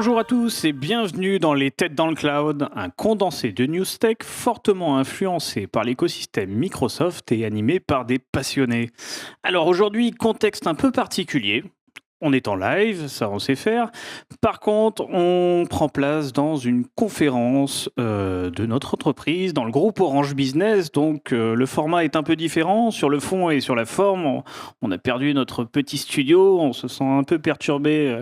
Bonjour à tous et bienvenue dans Les Têtes dans le Cloud, un condensé de news tech fortement influencé par l'écosystème Microsoft et animé par des passionnés. Alors aujourd'hui, contexte un peu particulier. On est en live, ça on sait faire. Par contre, on prend place dans une conférence de notre entreprise, dans le groupe Orange Business. Donc le format est un peu différent. Sur le fond et sur la forme, on a perdu notre petit studio. On se sent un peu perturbé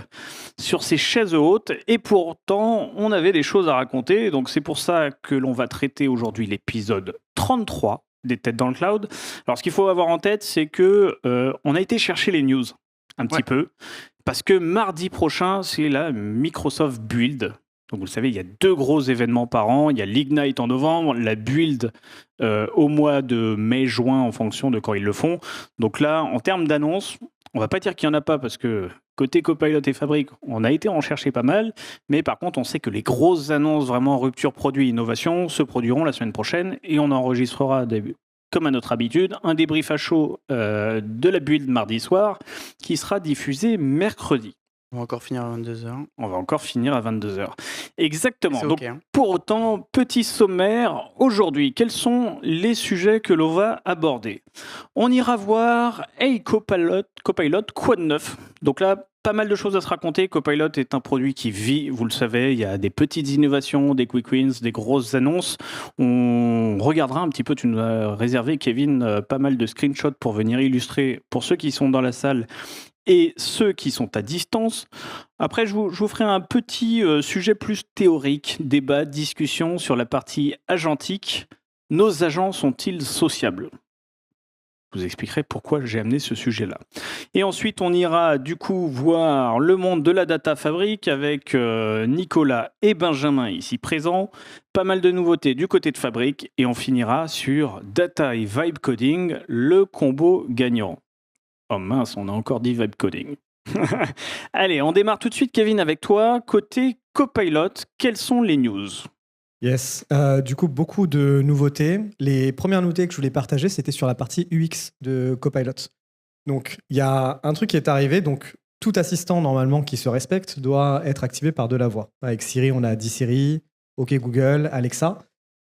sur ces chaises hautes. Et pourtant, on avait des choses à raconter. Donc c'est pour ça que l'on va traiter aujourd'hui l'épisode 33 des Têtes dans le Cloud. Alors ce qu'il faut avoir en tête, c'est que on a été chercher les news un petit peu, parce que mardi prochain, c'est la Microsoft Build. Donc vous le savez, il y a 2 gros événements par an. Il y a l'Ignite en novembre, la Build au mois de mai-juin en fonction de quand ils le font. Donc là, en termes d'annonces, on va pas dire qu'il n'y en a pas parce que côté Copilot et Fabric, on a été en chercher pas mal. Mais par contre, on sait que les grosses annonces vraiment rupture produit innovation se produiront la semaine prochaine et on enregistrera comme à notre habitude, un débrief à chaud de la build mardi soir qui sera diffusé mercredi. On va encore finir à 22h. On va encore finir à 22h. Exactement. C'est Donc, OK, hein. pour autant, petit sommaire, aujourd'hui, quels sont les sujets que l'on va aborder ? On ira voir Hey Copilot, quoi de neuf ? Donc là, pas mal de choses à se raconter. Copilot est un produit qui vit, vous le savez, il y a des petites innovations, des quick wins, des grosses annonces. On regardera un petit peu, tu nous as réservé, Kevin, pas mal de screenshots pour venir illustrer, pour ceux qui sont dans la salle et ceux qui sont à distance. Après, je vous ferai un petit sujet plus théorique, débat, discussion sur la partie agentique. Nos agents sont-ils sociables ? Je vous expliquerai pourquoi j'ai amené ce sujet-là. Et ensuite, on ira du coup voir le monde de la data fabric avec Nicolas et Benjamin ici présents. Pas mal de nouveautés du côté de Fabric. Et on finira sur data et vibe coding, le combo gagnant. Oh mince, on a encore dit vibe coding. Allez, on démarre tout de suite, Kevin, avec toi. Côté Copilot, quelles sont les news ? Yes, du coup, beaucoup de nouveautés. Les premières nouveautés que je voulais partager, c'était sur la partie UX de Copilot. Donc, il y a un truc qui est arrivé. Donc, tout assistant, normalement, qui se respecte, doit être activé par de la voix. Avec Siri, on a dit Siri, OK Google, Alexa.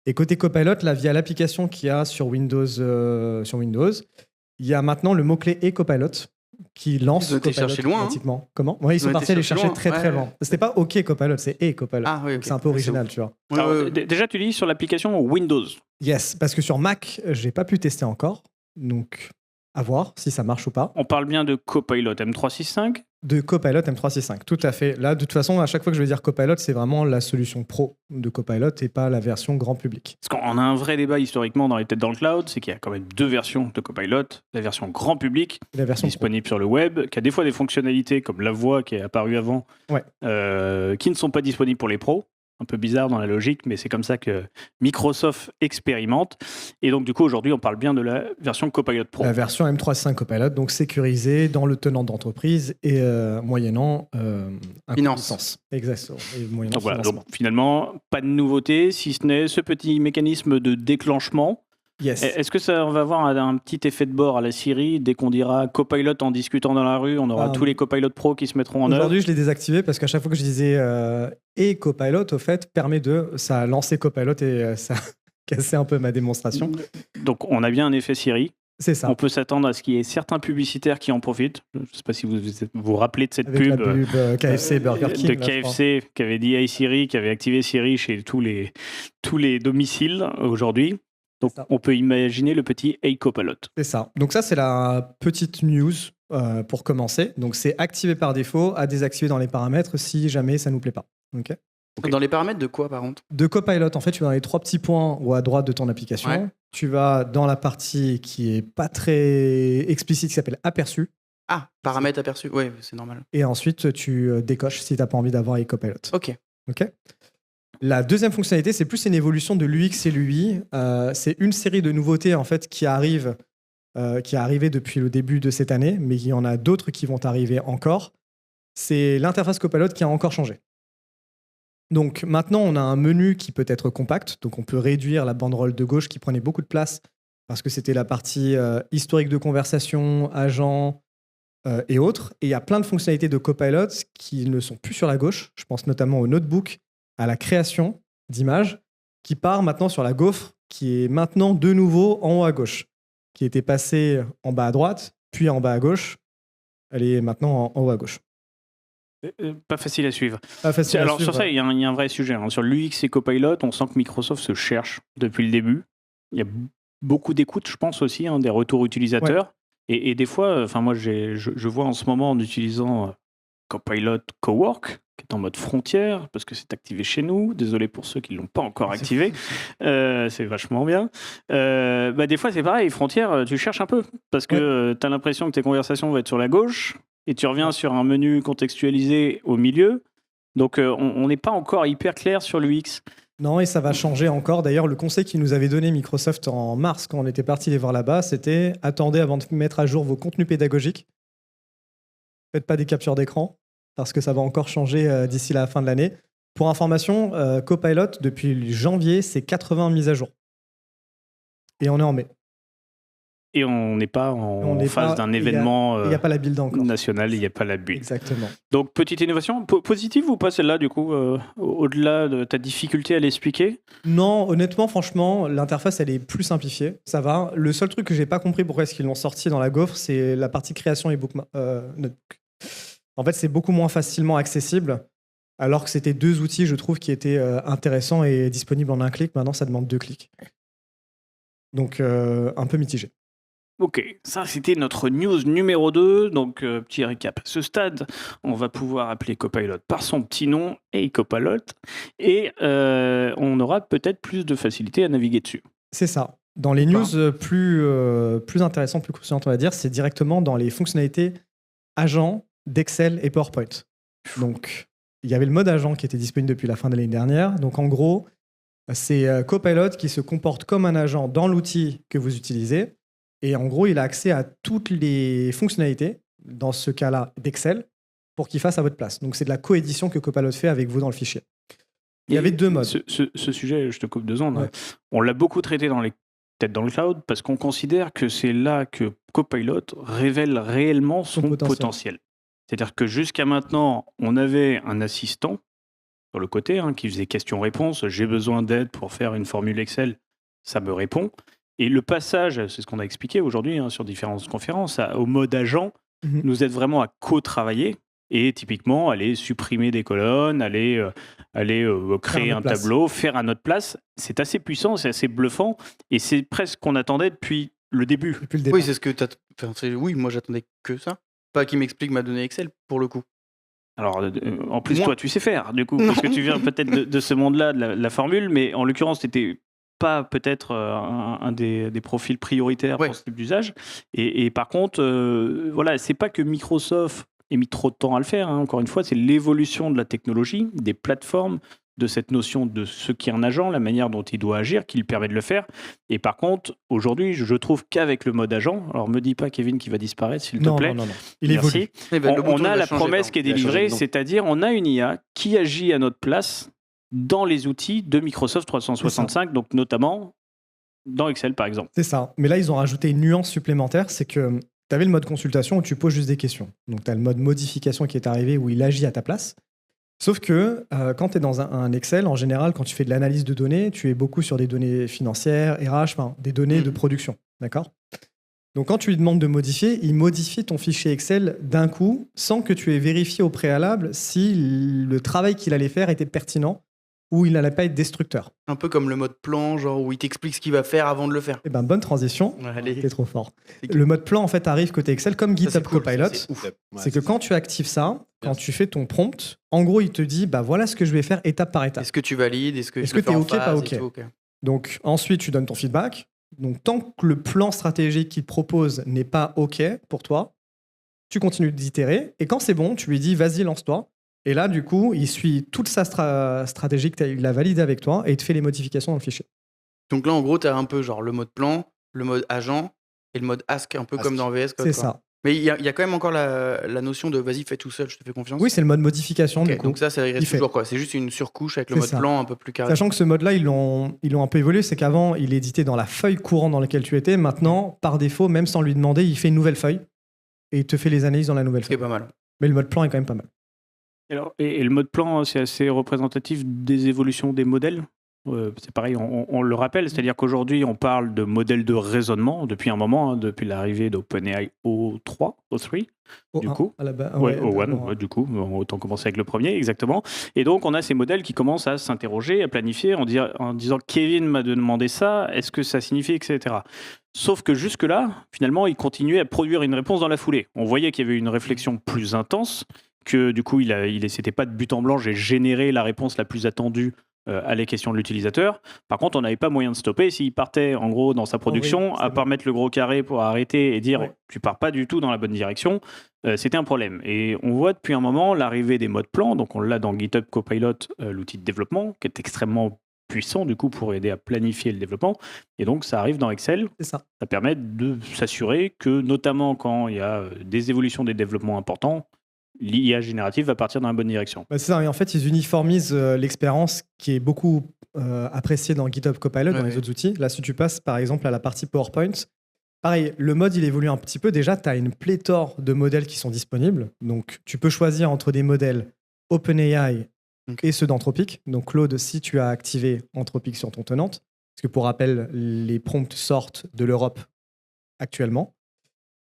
Et côté Copilot, là, via l'application qu'il y a sur Windows, il y a maintenant le mot-clé et Copilot qui lance Ils ont été Copilot chercher loin, hein. automatiquement. Comment ? Ouais, ils sont ont été partis les chercher chercher loin. très très Ouais. loin. C'était pas OK Copilot, c'est et Copilot. Ah oui, Donc, OK. c'est un peu original, tu vois. Ouais, Alors, ouais, ouais. déjà, tu dis sur l'application Windows. Yes, parce que sur Mac, j'ai pas pu tester encore. Donc, à voir si ça marche ou pas. On parle bien de Copilot M365 ? De Copilot M365, tout à fait. Là, de toute façon, à chaque fois que je vais dire Copilot, c'est vraiment la solution pro de Copilot et pas la version grand public. Parce qu'on a un vrai débat historiquement dans les têtes dans le cloud, c'est qu'il y a quand même 2 versions de Copilot. La version grand public, Et la version pro. disponible sur le web, qui a des fois des fonctionnalités comme la voix qui est apparue avant, Ouais. qui ne sont pas disponibles pour les pros. Un peu bizarre dans la logique, mais c'est comme ça que Microsoft expérimente. Et donc, du coup, aujourd'hui, on parle bien de la version Copilot Pro. La version M365 Copilot, donc sécurisée dans le tenant d'entreprise et moyennant un Finance. licence. Exactement. Et moyennant Donc voilà, financement. donc finalement, pas de nouveauté, si ce n'est ce petit mécanisme de déclenchement. Yes. Est-ce que ça va avoir un petit effet de bord à la Siri dès qu'on dira Copilot en discutant dans la rue, on aura tous les Copilot Pro qui se mettront en œuvre? Aujourd'hui, je l'ai désactivé parce qu'à chaque fois que je disais et Copilot, au fait, ça a lancé Copilot et ça a cassé un peu ma démonstration. Donc on a bien un effet Siri. C'est ça. On peut s'attendre à ce qu'il y ait certains publicitaires qui en profitent. Je ne sais pas si vous vous rappelez de cette Avec pub, la pub KFC, Burger King. de là, je crois. KFC qui avait dit Hey Siri, qui avait activé Siri chez tous les domiciles aujourd'hui. Donc C'est ça. on peut imaginer le petit Hey Copilot. C'est ça. Donc ça, c'est la petite news pour commencer. Donc c'est activé par défaut, à désactiver dans les paramètres si jamais ça nous plaît pas. Ok. Ok. Dans les paramètres de quoi, par contre? De Copilot, en fait, tu vas dans les 3 petits points ou à droite de ton application. Ouais. Tu vas dans la partie qui est pas très explicite, qui s'appelle aperçu. Ah, paramètres aperçus. Oui, c'est normal. Et ensuite, tu décoches si tu n'as pas envie d'avoir les Copilot. OK. Ok. La deuxième fonctionnalité, c'est plus une évolution de l'UX et l'UI. C'est une série de nouveautés en fait qui arrivent, qui est arrivée depuis le début de cette année, mais il y en a d'autres qui vont arriver encore. C'est l'interface Copilot qui a encore changé. Donc maintenant, on a un menu qui peut être compact, donc on peut réduire la banderole de gauche qui prenait beaucoup de place parce que c'était la partie historique de conversation, agent, et autres. Et il y a plein de fonctionnalités de Copilot qui ne sont plus sur la gauche. Je pense notamment au notebook, à la création d'images, qui part maintenant sur la gaufre, qui est maintenant de nouveau en haut à gauche, qui était passée en bas à droite, puis en bas à gauche. Elle est maintenant en haut à gauche. Pas facile à suivre. Pas facile à Alors suivre, sur ça, il y a un vrai sujet. Sur l'UX et Copilot, on sent que Microsoft se cherche depuis le début. Il y a beaucoup d'écoute, je pense aussi, des retours utilisateurs. Et des fois, moi je vois en ce moment en utilisant Copilot Cowork, qui est en mode frontière, parce que c'est activé chez nous. Désolé pour ceux qui ne l'ont pas encore activé. C'est vachement bien. Des fois, c'est pareil. Frontière, tu cherches un peu, parce que tu as l'impression que tes conversations vont être sur la gauche, et tu reviens sur un menu contextualisé au milieu. Donc, on n'est pas encore hyper clair sur l'UX. Non, et ça va changer encore. D'ailleurs, le conseil qu'ils nous avait donné Microsoft en mars, quand on était parti les voir là-bas, c'était attendez avant de mettre à jour vos contenus pédagogiques. Faites pas des captures d'écran, parce que ça va encore changer d'ici la fin de l'année. Pour information, Copilot, depuis janvier, c'est 80 mises à jour. Et on est en mai. Et on n'est pas en phase d'un événement il n'y a pas la build encore. National, il n'y a pas la build. Exactement. Donc, petite innovation. Positive ou pas celle-là, du coup, au-delà de ta difficulté à l'expliquer? Non, honnêtement, franchement, l'interface, elle est plus simplifiée. Ça va. Le seul truc que j'ai pas compris pourquoi est-ce qu'ils l'ont sorti dans la gaufre, c'est la partie création et notebook. En fait, c'est beaucoup moins facilement accessible, alors que c'était deux outils, je trouve, qui étaient intéressants et disponibles en un clic. Maintenant, ça demande 2 clics. Donc, un peu mitigé. Ok, ça c'était notre news numéro 2. Donc, petit récap. À ce stade, on va pouvoir appeler Copilot par son petit nom, Hey Copilot, et on aura peut-être plus de facilité à naviguer dessus. C'est ça. Dans les news plus intéressantes, plus croustillantes, on va dire, c'est directement dans les fonctionnalités agents d'Excel et PowerPoint. Donc, il y avait le mode agent qui était disponible depuis la fin de l'année dernière. Donc, en gros, c'est Copilot qui se comporte comme un agent dans l'outil que vous utilisez. Et en gros, il a accès à toutes les fonctionnalités, dans ce cas-là d'Excel, pour qu'il fasse à votre place. Donc, c'est de la coédition que Copilot fait avec vous dans le fichier. Il y avait 2 modes. Ce sujet, je te coupe 2 secondes. On l'a beaucoup traité dans les têtes dans le cloud parce qu'on considère que c'est là que Copilot révèle réellement son potentiel. C'est-à-dire que jusqu'à maintenant, on avait un assistant sur le côté qui faisait questions-réponses. J'ai besoin d'aide pour faire une formule Excel, ça me répond. Et le passage, c'est ce qu'on a expliqué aujourd'hui sur différentes conférences, au mode agent, nous aide vraiment à co-travailler et typiquement aller supprimer des colonnes, aller créer un tableau, faire à notre place. C'est assez puissant, c'est assez bluffant et c'est presque ce qu'on attendait depuis le début. Depuis le départ. Oui, c'est ce que t'as. Oui, moi j'attendais que ça. Pas qu'il m'explique ma donnée Excel pour le coup. Alors, en plus, toi, tu sais faire, du coup, parce que tu viens peut-être de ce monde-là, de la formule, mais en l'occurrence, tu n'étais pas peut-être un des profils prioritaires pour ce type d'usage. Et par contre, voilà, c'est pas que Microsoft ait mis trop de temps à le faire. Encore une fois, c'est l'évolution de la technologie, des plateformes, de cette notion de ce qui est un agent, la manière dont il doit agir, qui lui permet de le faire. Et par contre, aujourd'hui, je trouve qu'avec le mode agent, alors me dis pas, Kevin, qu'il va disparaître, s'il te plaît. Non. Il évolue. On a la promesse qui est délivrée, c'est-à-dire on a une IA qui agit à notre place dans les outils de Microsoft 365, donc notamment dans Excel, par exemple. C'est ça. Mais là, ils ont rajouté une nuance supplémentaire, c'est que tu avais le mode consultation où tu poses juste des questions. Donc, tu as le mode modification qui est arrivé où il agit à ta place. Sauf que quand tu es dans un Excel, en général, quand tu fais de l'analyse de données, tu es beaucoup sur des données financières, RH, des données de production. D'accord ? Donc, quand tu lui demandes de modifier, il modifie ton fichier Excel d'un coup, sans que tu aies vérifié au préalable si le travail qu'il allait faire était pertinent ou il n'allait pas être destructeur. Un peu comme le mode plan, genre où il t'explique ce qu'il va faire avant de le faire. Eh ben, bonne transition. Allez. T'es trop fort. Le mode plan, en fait, arrive côté Excel, comme GitHub Copilot. C'est que quand tu actives ça, quand tu fais ton prompt, en gros, il te dit, voilà ce que je vais faire étape par étape. Est-ce que tu valides ? Est-ce que t'es OK, pas OK ? Donc, ensuite, tu donnes ton feedback. Donc, tant que le plan stratégique qu'il te propose n'est pas OK pour toi, tu continues d'itérer. Et quand c'est bon, tu lui dis, vas-y, lance-toi. Et là, du coup, il suit toute sa stratégie que il a validée avec toi et il te fait les modifications dans le fichier. Donc là, en gros, tu as un peu genre le mode plan, le mode agent et le mode ask, un peu comme dans VS Code. C'est ça. Mais il y a quand même encore la notion de vas-y, fais tout seul, je te fais confiance. Oui, c'est le mode modification. Okay, du coup. Donc ça reste toujours quoi. C'est juste une surcouche avec le mode plan un peu plus carré. Sachant que ce mode-là, ils l'ont un peu évolué. C'est qu'avant, il éditait dans la feuille courante dans laquelle tu étais. Maintenant, par défaut, même sans lui demander, il fait une nouvelle feuille. et il te fait les analyses dans la nouvelle Ce qui est feuille. pas mal. Mais le mode plan est quand même pas mal. Alors, et le mode plan, c'est assez représentatif des évolutions des modèles. C'est pareil, on le rappelle, c'est-à-dire qu'aujourd'hui, on parle de modèles de raisonnement depuis un moment, hein, depuis l'arrivée d'OpenAI O3, O3, du coup. À la base, Ouais, O1, du coup, autant commencer avec le premier, exactement. Et donc, on a ces modèles qui commencent à s'interroger, à planifier, en disant Kevin m'a demandé ça, est-ce que ça signifie, etc. Sauf que jusque-là, finalement, il continuait à produire une réponse dans la foulée. On voyait qu'il y avait une réflexion plus intense, que du coup, c'était pas de but en blanc, j'ai généré la réponse la plus attendue à les questions de l'utilisateur. Par contre, on n'avait pas moyen de stopper. S'il partait, en gros, dans sa production, à part mettre le gros carré pour arrêter et dire tu pars pas du tout dans la bonne direction, c'était un problème. Et on voit depuis un moment l'arrivée des modes plans. Donc, on l'a dans GitHub Copilot, l'outil de développement, qui est extrêmement puissant, du coup, pour aider à planifier le développement. Et donc, ça arrive dans Excel. C'est ça. Ça permet de s'assurer que, notamment quand il y a des évolutions des développements importants, l'IA générative va partir dans la bonne direction. C'est ça, et en fait, ils uniformisent l'expérience qui est beaucoup appréciée dans GitHub Copilot, dans les autres outils. Là, si tu passes, par exemple, à la partie PowerPoint, pareil, le mode, il évolue un petit peu. Déjà, tu as une pléthore de modèles qui sont disponibles. Donc, tu peux choisir entre des modèles OpenAI et ceux d'Anthropic. Donc, Claude, si tu as activé Anthropic sur ton tenant, parce que pour rappel, les prompts sortent de l'Europe actuellement.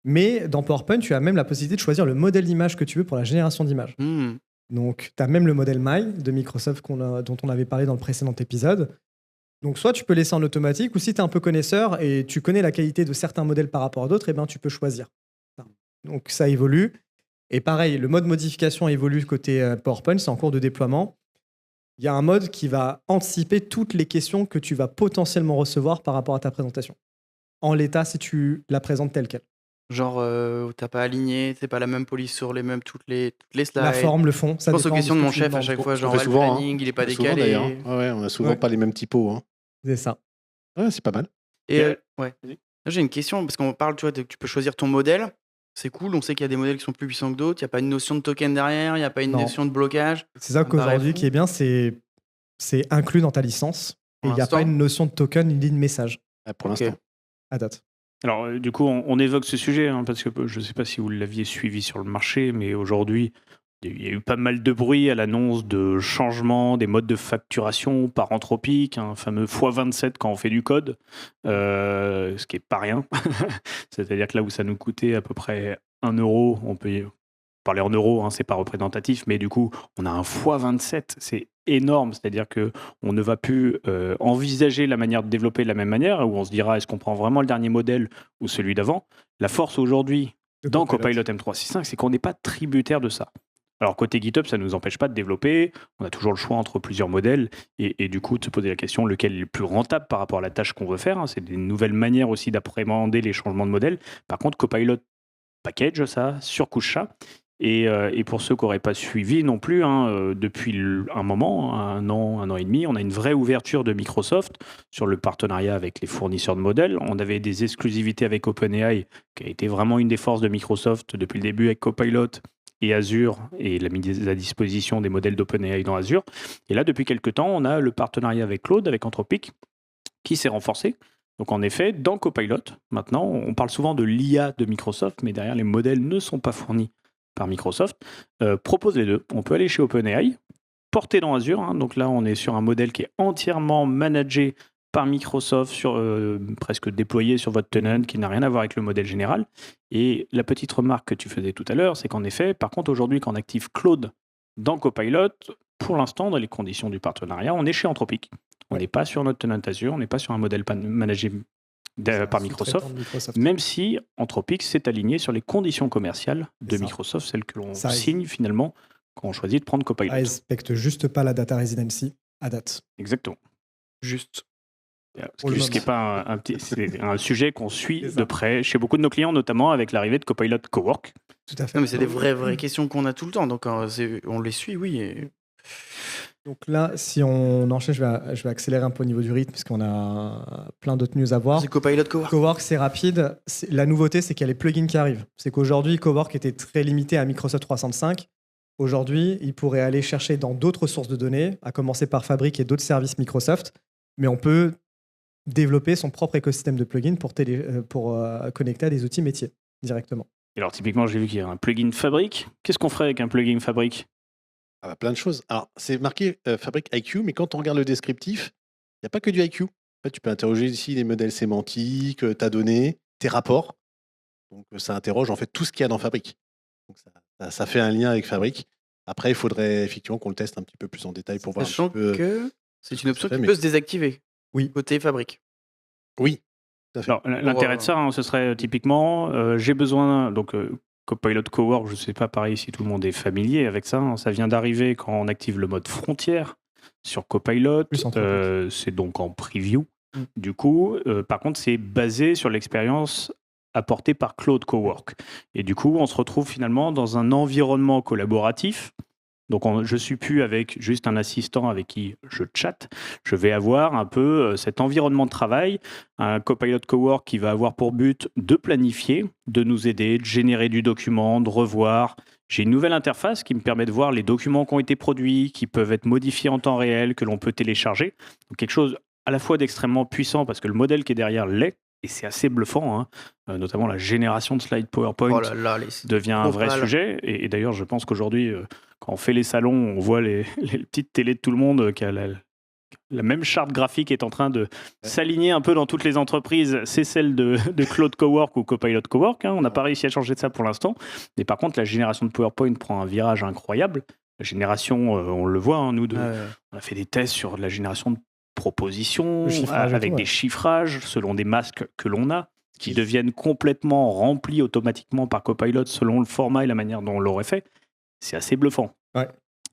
Mais dans PowerPoint, tu as même la possibilité de choisir le modèle d'image que tu veux pour la génération d'images. Donc, tu as même le modèle My de Microsoft dont on avait parlé dans le précédent épisode. Donc, soit tu peux laisser en automatique, ou si tu es un peu connaisseur et tu connais la qualité de certains modèles par rapport à d'autres, eh ben, tu peux choisir. Donc, ça évolue. Et pareil, le mode modification évolue côté PowerPoint, c'est en cours de déploiement. Il y a un mode qui va anticiper toutes les questions que tu vas potentiellement recevoir par rapport à ta présentation. En l'état, si tu la présentes telle qu'elle. Genre, t'as pas aligné, c'est pas la même police sur toutes les slides. La forme, le fond, ça Je pense aux dépend questions de ce que mon tu chef à demandes. chaque fois, On genre fait le souvent, planning, il est pas On fait souvent, décalé. d'ailleurs. Ouais, on a souvent pas les mêmes typos. Hein. C'est ça. Ouais, c'est pas mal. Et Vas-y. là, j'ai une question, parce qu'on parle, tu vois, tu peux choisir ton modèle. C'est cool, on sait qu'il y a des modèles qui sont plus puissants que d'autres. Il n'y a pas une notion de token derrière, il n'y a pas une Non. notion de blocage. C'est ça Ça me paraît qu'aujourd'hui, fou. qui est bien, c'est inclus dans ta licence. Et Pour il n'y a l'instant. pas une notion de token ni de message Pour Ok. l'instant. à date. Alors, du coup, on évoque ce sujet, hein, parce que je ne sais pas si vous l'aviez suivi sur le marché, mais aujourd'hui, il y a eu pas mal de bruit à l'annonce de changement des modes de facturation par Anthropic, un fameux x27 quand on fait du code, ce qui n'est pas rien. C'est-à-dire que là où ça nous coûtait à peu près 1 euro, on peut parler en euros, hein, c'est pas représentatif, mais du coup, on a un x27, c'est énorme, c'est-à-dire que on ne va plus envisager la manière de développer de la même manière, où on se dira est-ce qu'on prend vraiment le dernier modèle ou celui d'avant. La force aujourd'hui dans Copilot M365, c'est qu'on n'est pas tributaire de ça. Alors côté GitHub, ça ne nous empêche pas de développer, on a toujours le choix entre plusieurs modèles, et du coup de se poser la question lequel est le plus rentable par rapport à la tâche qu'on veut faire, hein. C'est des nouvelles manières aussi d'appréhender les changements de modèle. Par contre, Copilot package ça, surcouche ça. Et pour ceux qui n'auraient pas suivi non plus, hein, depuis un moment, un an et demi, on a une vraie ouverture de Microsoft sur le partenariat avec les fournisseurs de modèles. On avait des exclusivités avec OpenAI, qui a été vraiment une des forces de Microsoft depuis le début avec Copilot et Azure, et la mise à disposition des modèles d'OpenAI dans Azure. Et là, depuis quelques temps, on a le partenariat avec Claude, avec Anthropic, qui s'est renforcé. Donc en effet, dans Copilot, maintenant, on parle souvent de l'IA de Microsoft, mais derrière, les modèles ne sont pas fournis par Microsoft, propose les deux. On peut aller chez OpenAI, porter dans Azure, hein, donc là on est sur un modèle qui est entièrement managé par Microsoft, presque déployé sur votre tenant, qui n'a rien à voir avec le modèle général. Et la petite remarque que tu faisais tout à l'heure, c'est qu'en effet, par contre aujourd'hui quand on active Claude dans Copilot, pour l'instant dans les conditions du partenariat, on est chez Anthropic. On n'est pas sur notre tenant Azure, on n'est pas sur un modèle managé par Microsoft, même si Anthropic s'est aligné sur les conditions commerciales de Microsoft, celles que l'on signe finalement quand on choisit de prendre Copilot. Ça respecte juste pas la data residency à date. Exactement. Juste. Ce qui n'est pas c'est un sujet qu'on suit de près chez beaucoup de nos clients, notamment avec l'arrivée de Copilot Cowork. Tout à fait. Non, mais c'est des vraies questions qu'on a tout le temps, donc on les suit, oui. Et... Donc là, si on enchaîne, je vais accélérer un peu au niveau du rythme, parce qu'on a plein d'autres news à voir. C'est Copilot Cowork. Cowork, c'est rapide. La nouveauté, c'est qu'il y a les plugins qui arrivent. C'est qu'aujourd'hui, Cowork était très limité à Microsoft 365. Aujourd'hui, il pourrait aller chercher dans d'autres sources de données, à commencer par Fabric et d'autres services Microsoft, mais on peut développer son propre écosystème de plugins pour connecter à des outils métiers directement. Et alors, typiquement, j'ai vu qu'il y a un plugin Fabric. Qu'est-ce qu'on ferait avec un plugin Fabric? Ah bah, plein de choses. Alors, c'est marqué Fabric IQ, mais quand on regarde le descriptif, il n'y a pas que du IQ. En fait, tu peux interroger ici les modèles sémantiques, ta donnée, tes rapports. Donc, ça interroge en fait tout ce qu'il y a dans Fabric. Donc, ça fait un lien avec Fabric. Après, il faudrait effectivement qu'on le teste un petit peu plus en détail pour voir un Sachant petit peu. que c'est une option fait, qui mais- peut se désactiver. Oui. Côté fabrique. Oui, tout à fait. Alors, l'intérêt de ça, hein, ce serait typiquement, j'ai besoin, donc Copilot Cowork, je ne sais pas pareil si tout le monde est familier avec ça, hein, ça vient d'arriver quand on active le mode frontière sur Copilot, Plus Anthropic. c'est donc en preview. Du coup, par contre, c'est basé sur l'expérience apportée par Claude Cowork. Et du coup, on se retrouve finalement dans un environnement collaboratif. Donc, je suis plus avec juste un assistant avec qui je chatte. Je vais avoir un peu cet environnement de travail, un Copilot Cowork qui va avoir pour but de planifier, de nous aider, de générer du document, de revoir. J'ai une nouvelle interface qui me permet de voir les documents qui ont été produits, qui peuvent être modifiés en temps réel, que l'on peut télécharger. Donc, quelque chose à la fois d'extrêmement puissant parce que le modèle qui est derrière l'est, et c'est assez bluffant, hein. Notamment la génération de slides PowerPoint Oh là là, devient un vrai propales. sujet. Et d'ailleurs, je pense qu'aujourd'hui, quand on fait les salons, on voit les petites télés de tout le monde qui a la même charte graphique est en train de s'aligner un peu dans toutes les entreprises. C'est celle de Claude Cowork ou Copilot Cowork, hein. On n'a pas réussi à changer de ça pour l'instant. Mais par contre, la génération de PowerPoint prend un virage incroyable. La génération, on le voit, hein, nous deux, on a fait des tests sur la génération de propositions Le chiffrage et avec tout, des ouais. chiffrages selon des masques que l'on a, qui Yes. deviennent complètement remplis automatiquement par Copilot selon le format et la manière dont on l'aurait fait. C'est assez bluffant. Ouais.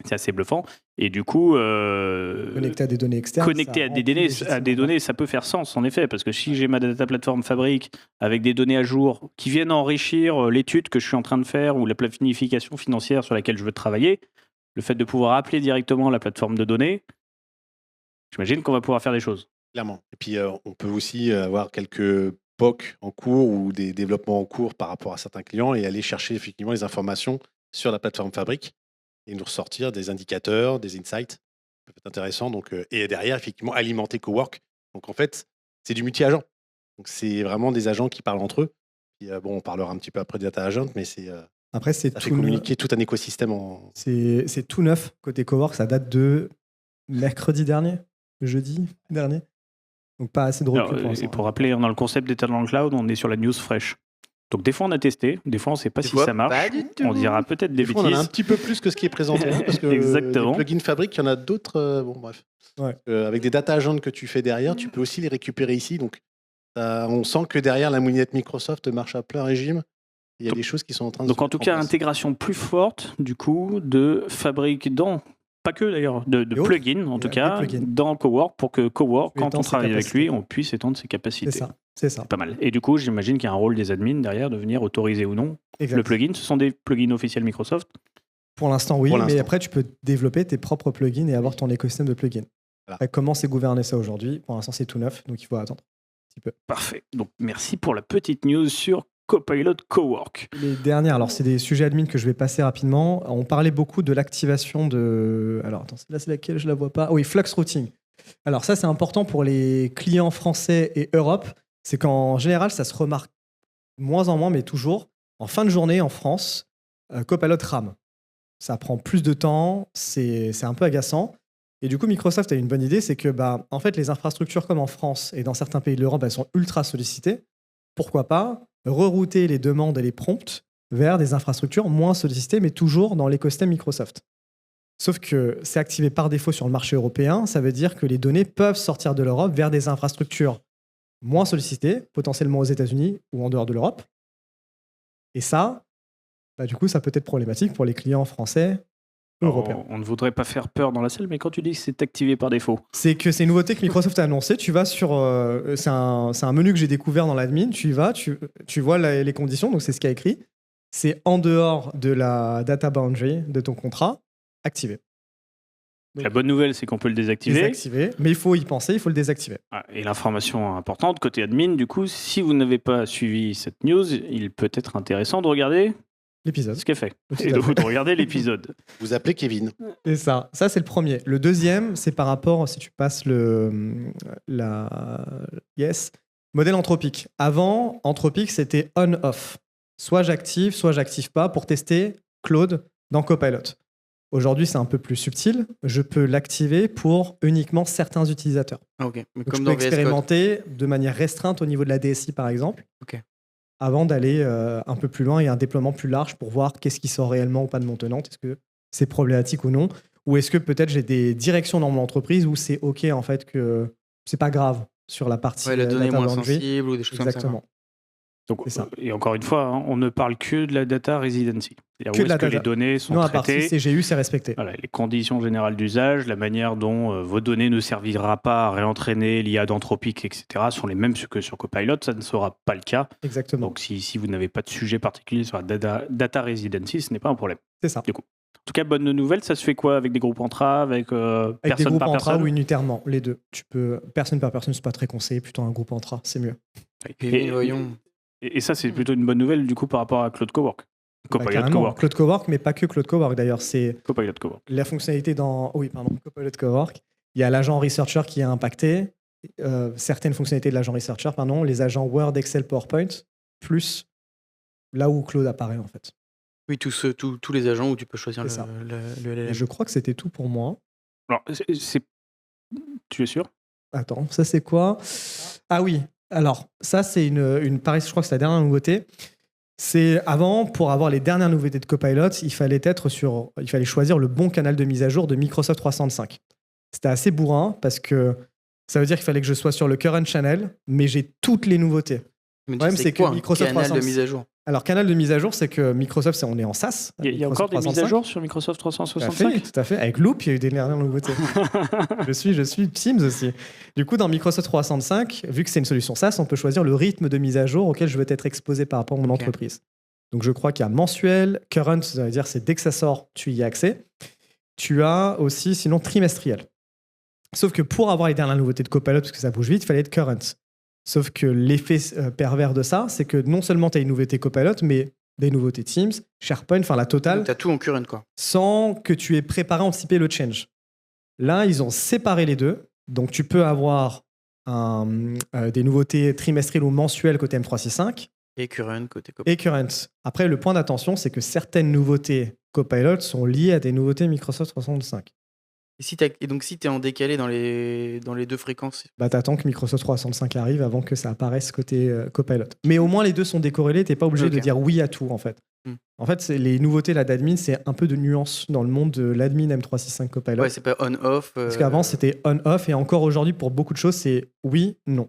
C'est assez bluffant. Et du coup, Connecté à des données externes. connecter ça à des remplit données, légitimement. ça peut faire sens, en effet, parce que si j'ai ma data platform Fabric avec des données à jour qui viennent enrichir l'étude que je suis en train de faire ou la planification financière sur laquelle je veux travailler, le fait de pouvoir appeler directement la plateforme de données, j'imagine qu'on va pouvoir faire des choses. Clairement. Et puis, on peut aussi avoir quelques POC en cours ou des développements en cours par rapport à certains clients et aller chercher effectivement les informations sur la plateforme Fabric et nous ressortir des indicateurs, des insights. Ça peut être intéressant. Donc, et derrière, effectivement, alimenter Cowork. Donc, en fait, c'est du multi-agent. Donc, c'est vraiment des agents qui parlent entre eux. Puis, bon, on parlera un petit peu après de data agent, mais Après, c'est ça fait tout, communiquer tout un écosystème en. c'est tout neuf côté Cowork. Ça date de mercredi dernier, jeudi dernier. Donc, pas assez de recul Alors, pour et l'instant. pour rappeler, dans le concept d'état dans le cloud, on est sur la news fraîche. Donc des fois on a testé, des fois on ne sait pas Des si fois, ça marche. pas du tout. On dira peut-être des Des fois, on en a un bêtises. petit peu plus que ce qui est présenté, hein, parce que Exactement. les plugins Fabric, il y en a d'autres. Bon, bref. Ouais. Avec des data agents que tu fais derrière, tu peux aussi les récupérer ici. Donc, on sent que derrière la moulinette Microsoft marche à plein régime. Il y a Donc- des choses qui sont en train de Donc se en tout mettre cas, place. intégration plus forte du coup de Fabric dans, pas que d'ailleurs, de Et autres. plugins en Et tout des cas, plugins. dans Cowork pour que Cowork, Tu quand étends on ses travaille avec lui, capacités. on puisse étendre ses capacités. C'est ça. C'est ça. C'est pas mal. Et du coup, j'imagine qu'il y a un rôle des admins derrière de venir autoriser ou non Exact. le plugin. Ce sont des plugins officiels Microsoft. Pour l'instant, oui, Pour mais l'instant. après, tu peux développer tes propres plugins et avoir ton écosystème de plugins. Voilà. Après, comment c'est gouverné ça aujourd'hui? Pour l'instant, c'est tout neuf, donc il faut attendre un petit peu. Parfait. Donc merci pour la petite news sur Copilot Cowork. Les dernières, alors c'est des sujets admin que je vais passer rapidement. On parlait beaucoup de l'activation de. Alors, attends, là, c'est laquelle? Je la vois pas. Ah oui, Flux Routing. Alors, ça, c'est important pour les clients français et Europe. C'est qu'en général, ça se remarque moins en moins, mais toujours. En fin de journée, en France, Copilot rame. Ça prend plus de temps, c'est un peu agaçant. Et du coup, Microsoft a une bonne idée, c'est que en fait, les infrastructures comme en France et dans certains pays de l'Europe, elles sont ultra sollicitées. Pourquoi pas rerouter les demandes et les prompts vers des infrastructures moins sollicitées, mais toujours dans l'écosystème Microsoft. Sauf que c'est activé par défaut sur le marché européen, ça veut dire que les données peuvent sortir de l'Europe vers des infrastructures moins sollicitées, potentiellement aux États-Unis ou en dehors de l'Europe. Et ça, du coup, ça peut être problématique pour les clients français ou européens. On ne voudrait pas faire peur dans la salle, mais quand tu dis que c'est activé par défaut, C'est que c'est une nouveauté que Microsoft a annoncée. Tu vas sur. C'est un menu que j'ai découvert dans l'admin. Tu y vas, tu vois les conditions. Donc, c'est ce qu'il y a écrit. C'est en dehors de la data boundary de ton contrat, activé. la bonne nouvelle, c'est qu'on peut le désactiver. Désactivé. Mais il faut y penser, il faut le désactiver. Ah, et l'information importante, côté admin, du coup, si vous n'avez pas suivi cette news, il peut être intéressant de regarder L'épisode. ce qu'elle fait. Tout à Et fait. de regarder l'épisode. Vous appelez Kevin. C'est ça. Ça, c'est le premier. Le deuxième, c'est par rapport, si tu passes Yes, modèle anthropique. Avant, anthropique, c'était on-off. soit j'active pas pour tester Claude dans Copilot. Aujourd'hui, c'est un peu plus subtil. Je peux l'activer pour uniquement certains utilisateurs. Ah, ok. Mais Donc, comme je dans peux VS Code. expérimenter de manière restreinte au niveau de la DSI, par exemple, Ok. avant d'aller un peu plus loin et un déploiement plus large pour voir qu'est-ce qui sort réellement ou pas de mon tenant. Est-ce que c'est problématique ou non? Ou est-ce que peut-être j'ai des directions dans mon entreprise où c'est OK, en fait, que c'est pas grave sur la partie Ouais, la donnée est data moins boundary. sensible ou des choses comme ça. Exactement. Donc, C'est ça. et encore une fois, on ne parle que de la data residency. C'est-à-dire Que où de la est-ce que data. les données sont Non, à partie traitées. CGU, c'est respecté. Voilà, les conditions générales d'usage, la manière dont vos données ne servira pas à réentraîner l'IA d'Anthropic, etc., sont les mêmes que sur Copilot. Ça ne sera pas le cas. Exactement. Donc, si vous n'avez pas de sujet particulier sur la data residency, ce n'est pas un problème. C'est ça. Du coup. En tout cas, bonne nouvelle, ça se fait quoi? Avec des groupes entra, avec Avec des personne groupes par intra personne? ou unitairement, les deux. Tu peux personne par personne, c'est pas très conseillé, plutôt un groupe intra, c'est mieux. Et voyons. Et ça, c'est plutôt une bonne nouvelle du coup par rapport à Claude Cowork. Bah, Copilot carrément. Cowork. Claude Cowork, mais pas que Claude Cowork d'ailleurs. C'est Copilot Cowork. la fonctionnalité dans Copilot Cowork. Il y a l'agent Researcher qui est impacté, certaines fonctionnalités de l'agent Researcher, les agents Word, Excel, PowerPoint, plus là où Claude apparaît en fait. Oui, tous les agents où tu peux choisir C'est ça. le LLM. Et je crois que c'était tout pour moi. Alors, tu es sûr? Attends, ça c'est quoi? Ah oui, alors ça c'est pareil, je crois que c'est la dernière nouveauté. C'est avant, pour avoir les dernières nouveautés de Copilot, il fallait choisir le bon canal de mise à jour de Microsoft 365. C'était assez bourrin parce que ça veut dire qu'il fallait que je sois sur le current channel, mais j'ai toutes les nouveautés. Mais problème, c'est que quoi, un Microsoft canal 365 de mise à jour. Alors, canal de mise à jour, c'est que Microsoft, on est en SaaS. Il y a encore des mises à jour sur Microsoft 365? Tout à fait. Avec Loop, il y a eu des dernières nouveautés. je suis Teams aussi. Du coup, dans Microsoft 365, vu que c'est une solution SaaS, on peut choisir le rythme de mise à jour auquel je veux être exposé par rapport à mon entreprise. Donc, je crois qu'il y a mensuel, current, ça veut dire c'est dès que ça sort, tu y as accès. Tu as aussi, sinon, trimestriel. Sauf que pour avoir les dernières nouveautés de Copilot, parce que ça bouge vite, il fallait être current. Sauf que l'effet pervers de ça, c'est que non seulement tu as une nouveauté Copilot, mais des nouveautés Teams, SharePoint, enfin la totale. Tu as tout en current, quoi. Sans que tu aies préparé, anticipé le change. Là, ils ont séparé les deux. Donc, tu peux avoir des nouveautés trimestrielles ou mensuelles côté M365. Et current côté Copilot. Et current. Après, le point d'attention, c'est que certaines nouveautés Copilot sont liées à des nouveautés Microsoft 365. Et donc, si tu es en décalé dans les deux fréquences. Bah, t'attends que Microsoft 365 arrive avant que ça apparaisse côté Copilot. Mais au moins, les deux sont décorrélés. T'es pas obligé de dire oui à tout, en fait. En fait, les nouveautés là d'admin, c'est un peu de nuance dans le monde de l'admin M365 Copilot. Ouais, c'est pas on-off. Parce qu'avant, c'était on-off. Et encore aujourd'hui, pour beaucoup de choses, c'est oui, non.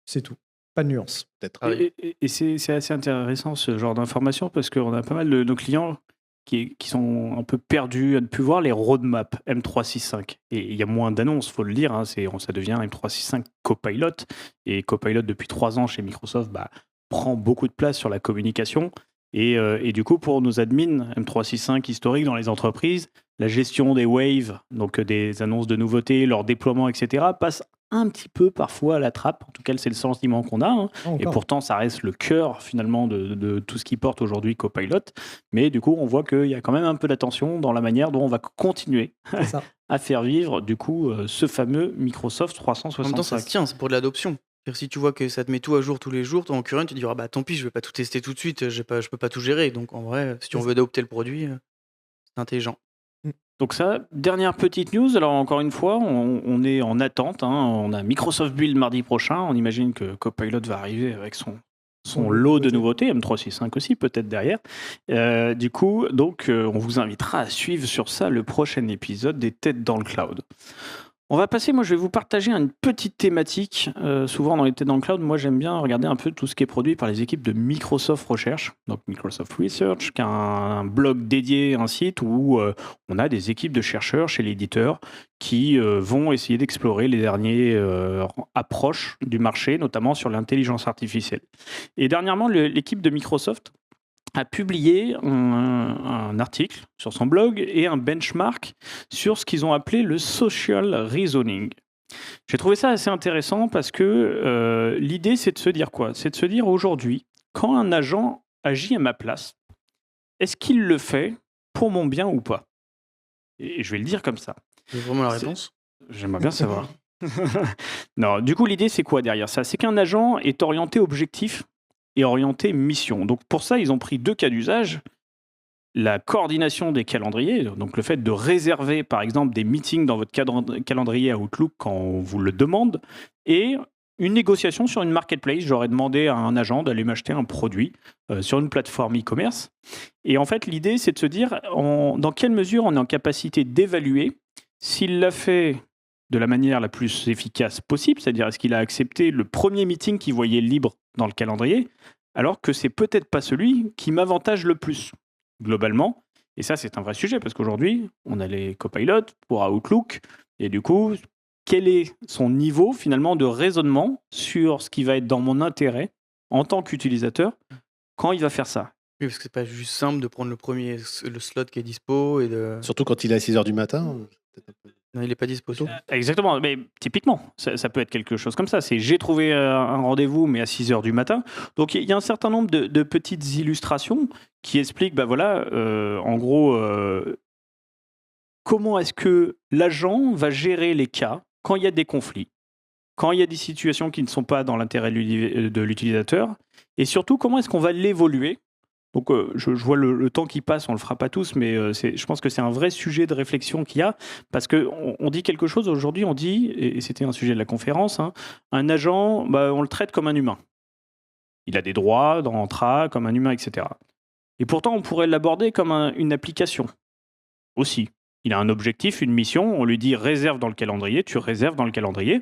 C'est tout. Pas de nuance. Peut-être. Et c'est assez intéressant ce genre d'information parce qu'on a pas mal de nos clients qui sont un peu perdus à ne plus voir les roadmaps M365. Et il y a moins d'annonces, il faut le dire. Ça devient M365 Copilot. Et Copilot, depuis 3 ans chez Microsoft, prend beaucoup de place sur la communication. Et du coup, pour nos admins M365 historiques dans les entreprises, la gestion des waves, donc des annonces de nouveautés, leur déploiement, etc., passe un petit peu parfois à la trappe. En tout cas, c'est le sentiment qu'on a. Et pourtant, ça reste le cœur finalement de tout ce qui porte aujourd'hui Copilot. Mais du coup, on voit qu'il y a quand même un peu d'attention dans la manière dont on va continuer à faire vivre du coup ce fameux Microsoft 365. En même temps, ça se tient, c'est pour de l'adoption. Si tu vois que ça te met tout à jour tous les jours, toi en current, tu te diras tant pis, je vais pas tout tester tout de suite, je peux pas tout gérer. Donc en vrai, si on veut adopter le produit, c'est intelligent. Donc ça, dernière petite news. Alors encore une fois, on est en attente. On a Microsoft Build mardi prochain. On imagine que Copilot va arriver avec son lot de nouveautés, M365 aussi peut-être derrière. Du coup, donc, on vous invitera à suivre sur ça le prochain épisode des Têtes dans le Cloud. On va passer, moi je vais vous partager une petite thématique. Souvent dans les Têtes dans le Cloud, moi j'aime bien regarder un peu tout ce qui est produit par les équipes de Microsoft Research, donc Microsoft Research, qui a un blog dédié, un site où on a des équipes de chercheurs chez l'éditeur qui vont essayer d'explorer les dernières approches du marché, notamment sur l'intelligence artificielle. Et dernièrement, l'équipe de Microsoft a publié un article sur son blog et un benchmark sur ce qu'ils ont appelé le social reasoning. J'ai trouvé ça assez intéressant parce que l'idée, c'est de se dire quoi? C'est de se dire aujourd'hui, quand un agent agit à ma place, est-ce qu'il le fait pour mon bien ou pas? Et je vais le dire comme ça. C'est vraiment la réponse? J'aimerais bien savoir. Non, du coup, l'idée, c'est quoi derrière ça? C'est qu'un agent est orienté objectif et orienté mission. Donc pour ça, ils ont pris 2 cas d'usage. La coordination des calendriers, donc le fait de réserver par exemple des meetings dans votre calendrier Outlook quand on vous le demande, et une négociation sur une marketplace. J'aurais demandé à un agent d'aller m'acheter un produit sur une plateforme e-commerce. Et en fait, l'idée, c'est de se dire dans quelle mesure on est en capacité d'évaluer s'il l'a fait de la manière la plus efficace possible, c'est-à-dire est-ce qu'il a accepté le premier meeting qu'il voyait libre dans le calendrier, alors que c'est peut-être pas celui qui m'avantage le plus globalement. Et ça, c'est un vrai sujet, parce qu'aujourd'hui, on a les copilots pour Outlook, et du coup, quel est son niveau finalement de raisonnement sur ce qui va être dans mon intérêt en tant qu'utilisateur quand il va faire ça. Oui, parce que c'est pas juste simple de prendre le slot qui est dispo et de. Surtout quand il est à 6h du matin. Non, il est pas dispo tôt. Exactement, mais typiquement, ça peut être quelque chose comme ça. C'est j'ai trouvé un rendez-vous, mais à 6h du matin. Donc il y a un certain nombre de petites illustrations qui expliquent, en gros, comment est-ce que l'agent va gérer les cas quand il y a des conflits, quand il y a des situations qui ne sont pas dans l'intérêt de l'utilisateur, et surtout comment est-ce qu'on va l'évoluer. Donc je vois le temps qui passe, on le fera pas tous, mais je pense que c'est un vrai sujet de réflexion qu'il y a, parce qu'on dit quelque chose aujourd'hui, on dit, et c'était un sujet de la conférence, un agent, on le traite comme un humain. Il a des droits dans Entra, comme un humain, etc. Et pourtant, on pourrait l'aborder comme une application aussi. Il a un objectif, une mission, on lui dit réserve dans le calendrier, tu réserves dans le calendrier.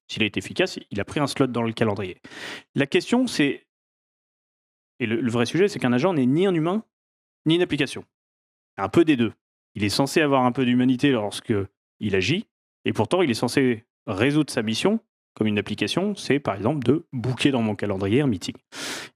S'il est efficace, il a pris un slot dans le calendrier. La question, c'est, et le vrai sujet, c'est qu'un agent n'est ni un humain, ni une application. Un peu des deux. Il est censé avoir un peu d'humanité lorsqu'il agit, et pourtant, il est censé résoudre sa mission comme une application, c'est par exemple de booker dans mon calendrier un meeting.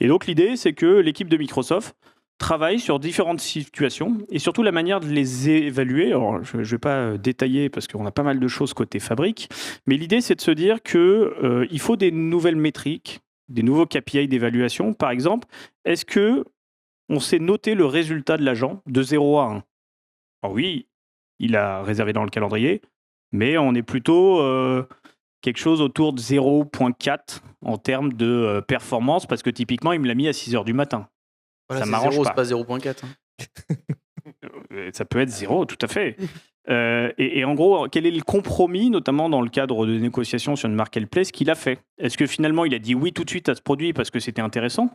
Et donc l'idée, c'est que l'équipe de Microsoft travaille sur différentes situations et surtout la manière de les évaluer. Alors, je ne vais pas détailler parce qu'on a pas mal de choses côté fabrique, mais l'idée, c'est de se dire qu'il faut des nouvelles métriques, des nouveaux KPI d'évaluation. Par exemple, est-ce qu'on sait noter le résultat de l'agent de 0 à 1 ? Alors oui, il a réservé dans le calendrier, mais on est plutôt quelque chose autour de 0.4 en termes de performance, parce que typiquement, il me l'a mis à 6h du matin. Voilà, Ça m'arrange 0, pas. c'est pas 0.4. Ça peut être 0, tout à fait. Et en gros, quel est le compromis, notamment dans le cadre de négociations sur une marketplace, qu'il a fait ? Est-ce que finalement, il a dit oui tout de suite à ce produit parce que c'était intéressant ?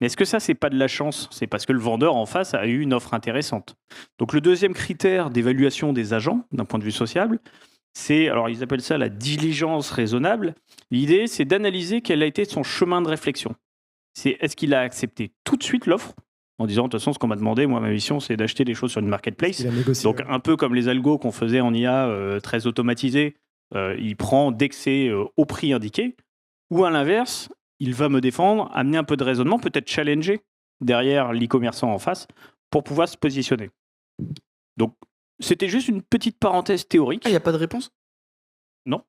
Mais est-ce que ça, c'est pas de la chance ? C'est parce que le vendeur en face a eu une offre intéressante. Donc le deuxième critère d'évaluation des agents, d'un point de vue sociable, c'est, alors ils appellent ça la diligence raisonnable. L'idée, c'est d'analyser quel a été son chemin de réflexion. C'est est-ce qu'il a accepté tout de suite l'offre en disant, de toute façon, ce qu'on m'a demandé, moi, ma mission, c'est d'acheter des choses sur une marketplace. Il a négocié. Donc, un peu comme les algos qu'on faisait en IA très automatisés, il prend dès que c'est au prix indiqué. Ou à l'inverse, il va me défendre, amener un peu de raisonnement, peut-être challenger derrière l'e-commerçant en face pour pouvoir se positionner. Donc, c'était juste une petite parenthèse théorique. Ah, il n'y a pas de réponse ? Non.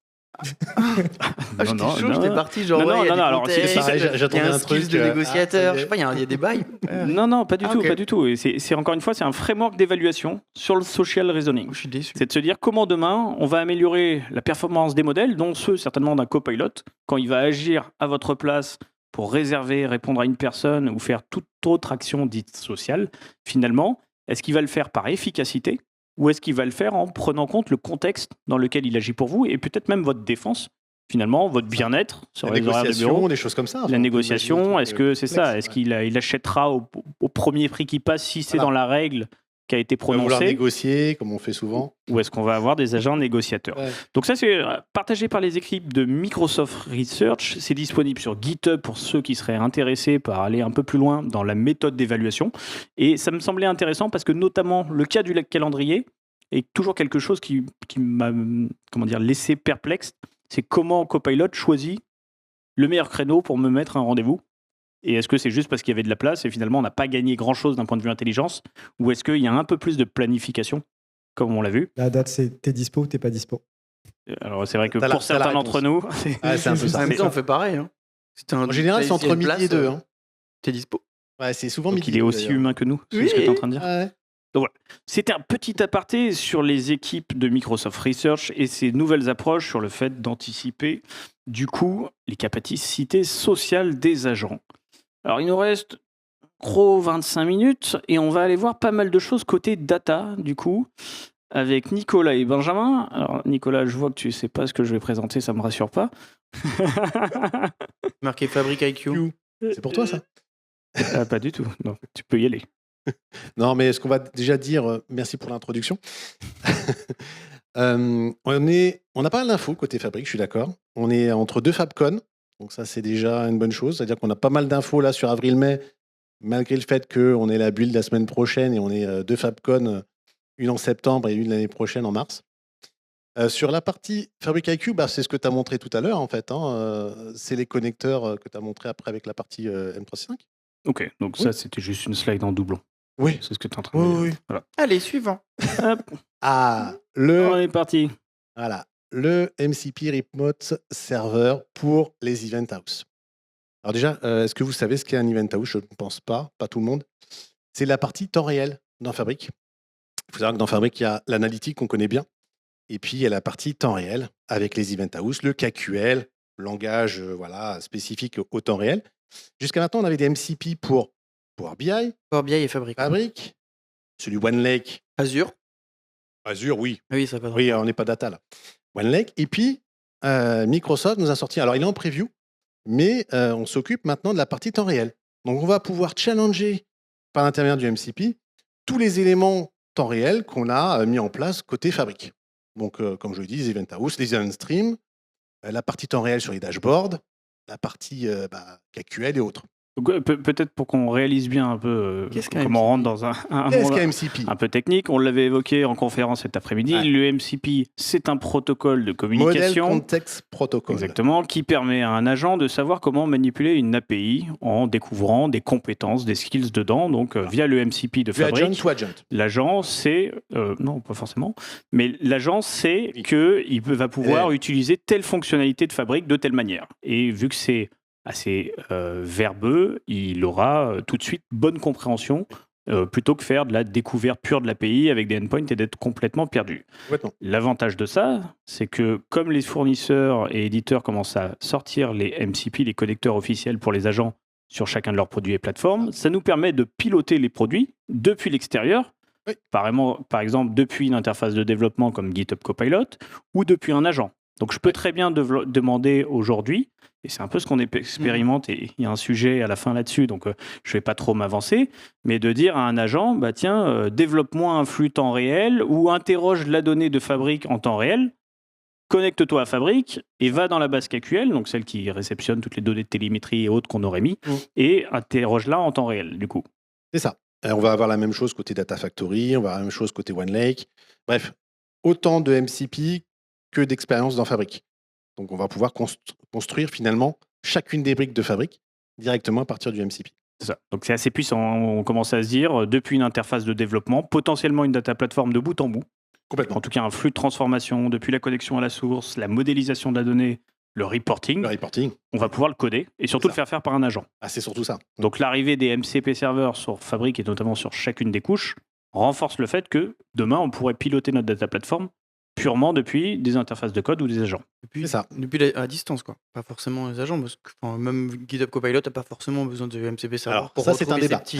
J'étais chaud, j'étais parti genre. Non, il y a des alors, contextes, pareil, j'attendais il y a un un skills truc, de négociateur. ça y est. Je sais pas, il y a des bails. Non, pas du tout, ok. pas du tout. Et c'est encore une fois, c'est un framework d'évaluation sur le social reasoning. Je suis déçu. C'est de se dire comment demain, on va améliorer la performance des modèles, dont ceux certainement d'un copilot, quand il va agir à votre place pour réserver, répondre à une personne ou faire toute autre action dite sociale. Finalement, est-ce qu'il va le faire par efficacité ou est-ce qu'il va le faire en prenant en compte le contexte dans lequel il agit pour vous et peut-être même votre défense, finalement, votre bien-être sur La les horaires de bureau. négociation, des choses comme ça. La négociation, est-ce que c'est ça ? Est-ce qu'il achètera au premier prix qui passe si c'est Voilà. dans la règle qui a été On va vouloir prononcée, négocier, comme on fait souvent. ou est-ce qu'on va avoir des agents négociateurs ? Ouais. Donc ça, c'est partagé par les équipes de Microsoft Research. C'est disponible sur GitHub pour ceux qui seraient intéressés par aller un peu plus loin dans la méthode d'évaluation. Et ça me semblait intéressant parce que notamment le cas du calendrier est toujours quelque chose qui m'a laissé perplexe. C'est comment Copilot choisit le meilleur créneau pour me mettre un rendez-vous. Et est-ce que c'est juste parce qu'il y avait de la place et finalement on n'a pas gagné grand-chose d'un point de vue intelligence, ou est-ce qu'il y a un peu plus de planification, comme on l'a vu ? La date, c'est t'es dispo ou t'es pas dispo. Alors c'est vrai que T'as pour la certains réponse. d'entre nous, Ouais, c'est un peu En ça. même temps, on fait pareil. Hein. En général, c'est entre midi et 2. Hein. T'es dispo. Ouais, c'est souvent donc midi. il est aussi humain que nous, c'est ce que tu es en train de dire. Ouais. C'était un petit aparté sur les équipes de Microsoft Research et ces nouvelles approches sur le fait d'anticiper, du coup, les capacités sociales des agents. Alors, il nous reste gros 25 minutes et on va aller voir pas mal de choses côté data, du coup, avec Nicolas et Benjamin. Alors, Nicolas, je vois que tu sais pas ce que je vais présenter, ça me rassure pas. Marqué Fabric IQ. C'est pour toi, ça? Ah, pas du tout, non, tu peux y aller. Non, mais ce qu'on va déjà dire, merci pour l'introduction. On a pas mal d'infos côté Fabric, je suis d'accord. On est entre 2 FabCon, donc ça, c'est déjà une bonne chose. C'est-à-dire qu'on a pas mal d'infos là sur avril-mai, malgré le fait qu'on ait la build la semaine prochaine et on ait 2 FabCon, une en septembre et une l'année prochaine en mars. Sur la partie Fabric IQ, c'est ce que tu as montré tout à l'heure, en fait, hein, c'est les connecteurs que tu as montré après avec la partie M365. Ok, donc Oui. ça, c'était juste une slide en doublon. Oui. C'est ce que tu es en train de dire. Oui, oui. Voilà. Allez, suivant. Hop, Ah, on est parti. voilà, le MCP Remote Server pour les Event House. Alors déjà, est-ce que vous savez ce qu'est un Event House? Je ne pense pas tout le monde. C'est la partie temps réel dans Fabric. Il faut savoir que dans Fabric, il y a l'analytique qu'on connaît bien. Et puis, il y a la partie temps réel avec les Event House, le KQL, langage spécifique au temps réel. Jusqu'à maintenant, on avait des MCP pour Power BI, Power BI et Fabric. Fabric, celui OneLake. Azure. Azure, oui. Ah oui, ça va. Oui, on n'est pas data là. OneLake. Et puis, Microsoft nous a sorti. Alors, il est en preview, mais on s'occupe maintenant de la partie temps réel. Donc, on va pouvoir challenger par l'intermédiaire du MCP tous les éléments temps réel qu'on a mis en place côté Fabric. Donc, comme je le dis, les Event House, les Event Stream, la partie temps réel sur les dashboards, la partie KQL et autres. Donc, peut-être pour qu'on réalise bien un peu Qu'est-ce qu'un comment on MCP? rentre dans un Qu'est-ce monde qu'un MCP? un peu technique. On l'avait évoqué en conférence cet après-midi. Ouais. Le MCP, c'est un protocole de Model communication. Context Protocol. Exactement, qui permet à un agent de savoir comment manipuler une API en découvrant des compétences, des skills dedans. Donc, via le MCP de Du agent Fabric, to agent. l'agent sait, non pas forcément, mais l'agent sait Oui. qu'il va pouvoir utiliser telle fonctionnalité de Fabric de telle manière. Et vu que c'est assez verbeux, il aura tout de suite bonne compréhension plutôt que faire de la découverte pure de l'API avec des endpoints et d'être complètement perdu. Complètement. L'avantage de ça, c'est que comme les fournisseurs et éditeurs commencent à sortir les MCP, les connecteurs officiels pour les agents sur chacun de leurs produits et plateformes, ça nous permet de piloter les produits depuis l'extérieur, Oui. par exemple depuis une interface de développement comme GitHub Copilot ou depuis un agent. Donc je peux très bien demander aujourd'hui, et c'est un peu ce qu'on expérimente, et il y a un sujet à la fin là-dessus, donc je ne vais pas trop m'avancer, mais de dire à un agent, tiens, développe-moi un flux temps réel ou interroge la donnée de Fabric en temps réel, connecte-toi à Fabric et va dans la base KQL, donc celle qui réceptionne toutes les données de télémétrie et autres qu'on aurait mis, et interroge-la en temps réel, du coup. C'est ça. On va avoir la même chose côté Data Factory, on va avoir la même chose côté OneLake. Bref, autant de MCP que d'expérience dans Fabric. Donc, on va pouvoir construire finalement chacune des briques de Fabric directement à partir du MCP. C'est ça. Donc c'est assez puissant. On commence à se dire, depuis une interface de développement, potentiellement une data platform de bout en bout. Complètement. En tout cas, un flux de transformation, depuis la connexion à la source, la modélisation de la donnée, le reporting, Le reporting, on va pouvoir le coder et surtout C'est le faire faire par un agent. c'est surtout ça. Donc l'arrivée des MCP serveurs sur Fabric et notamment sur chacune des couches renforce le fait que demain, on pourrait piloter notre data platform purement depuis des interfaces de code ou des agents. Depuis, C'est ça. Depuis à distance, quoi. Pas forcément les agents, parce que même GitHub Copilot n'a pas forcément besoin de MCP serveur. Alors, pour ça, c'est un retrouver ses débat. petits.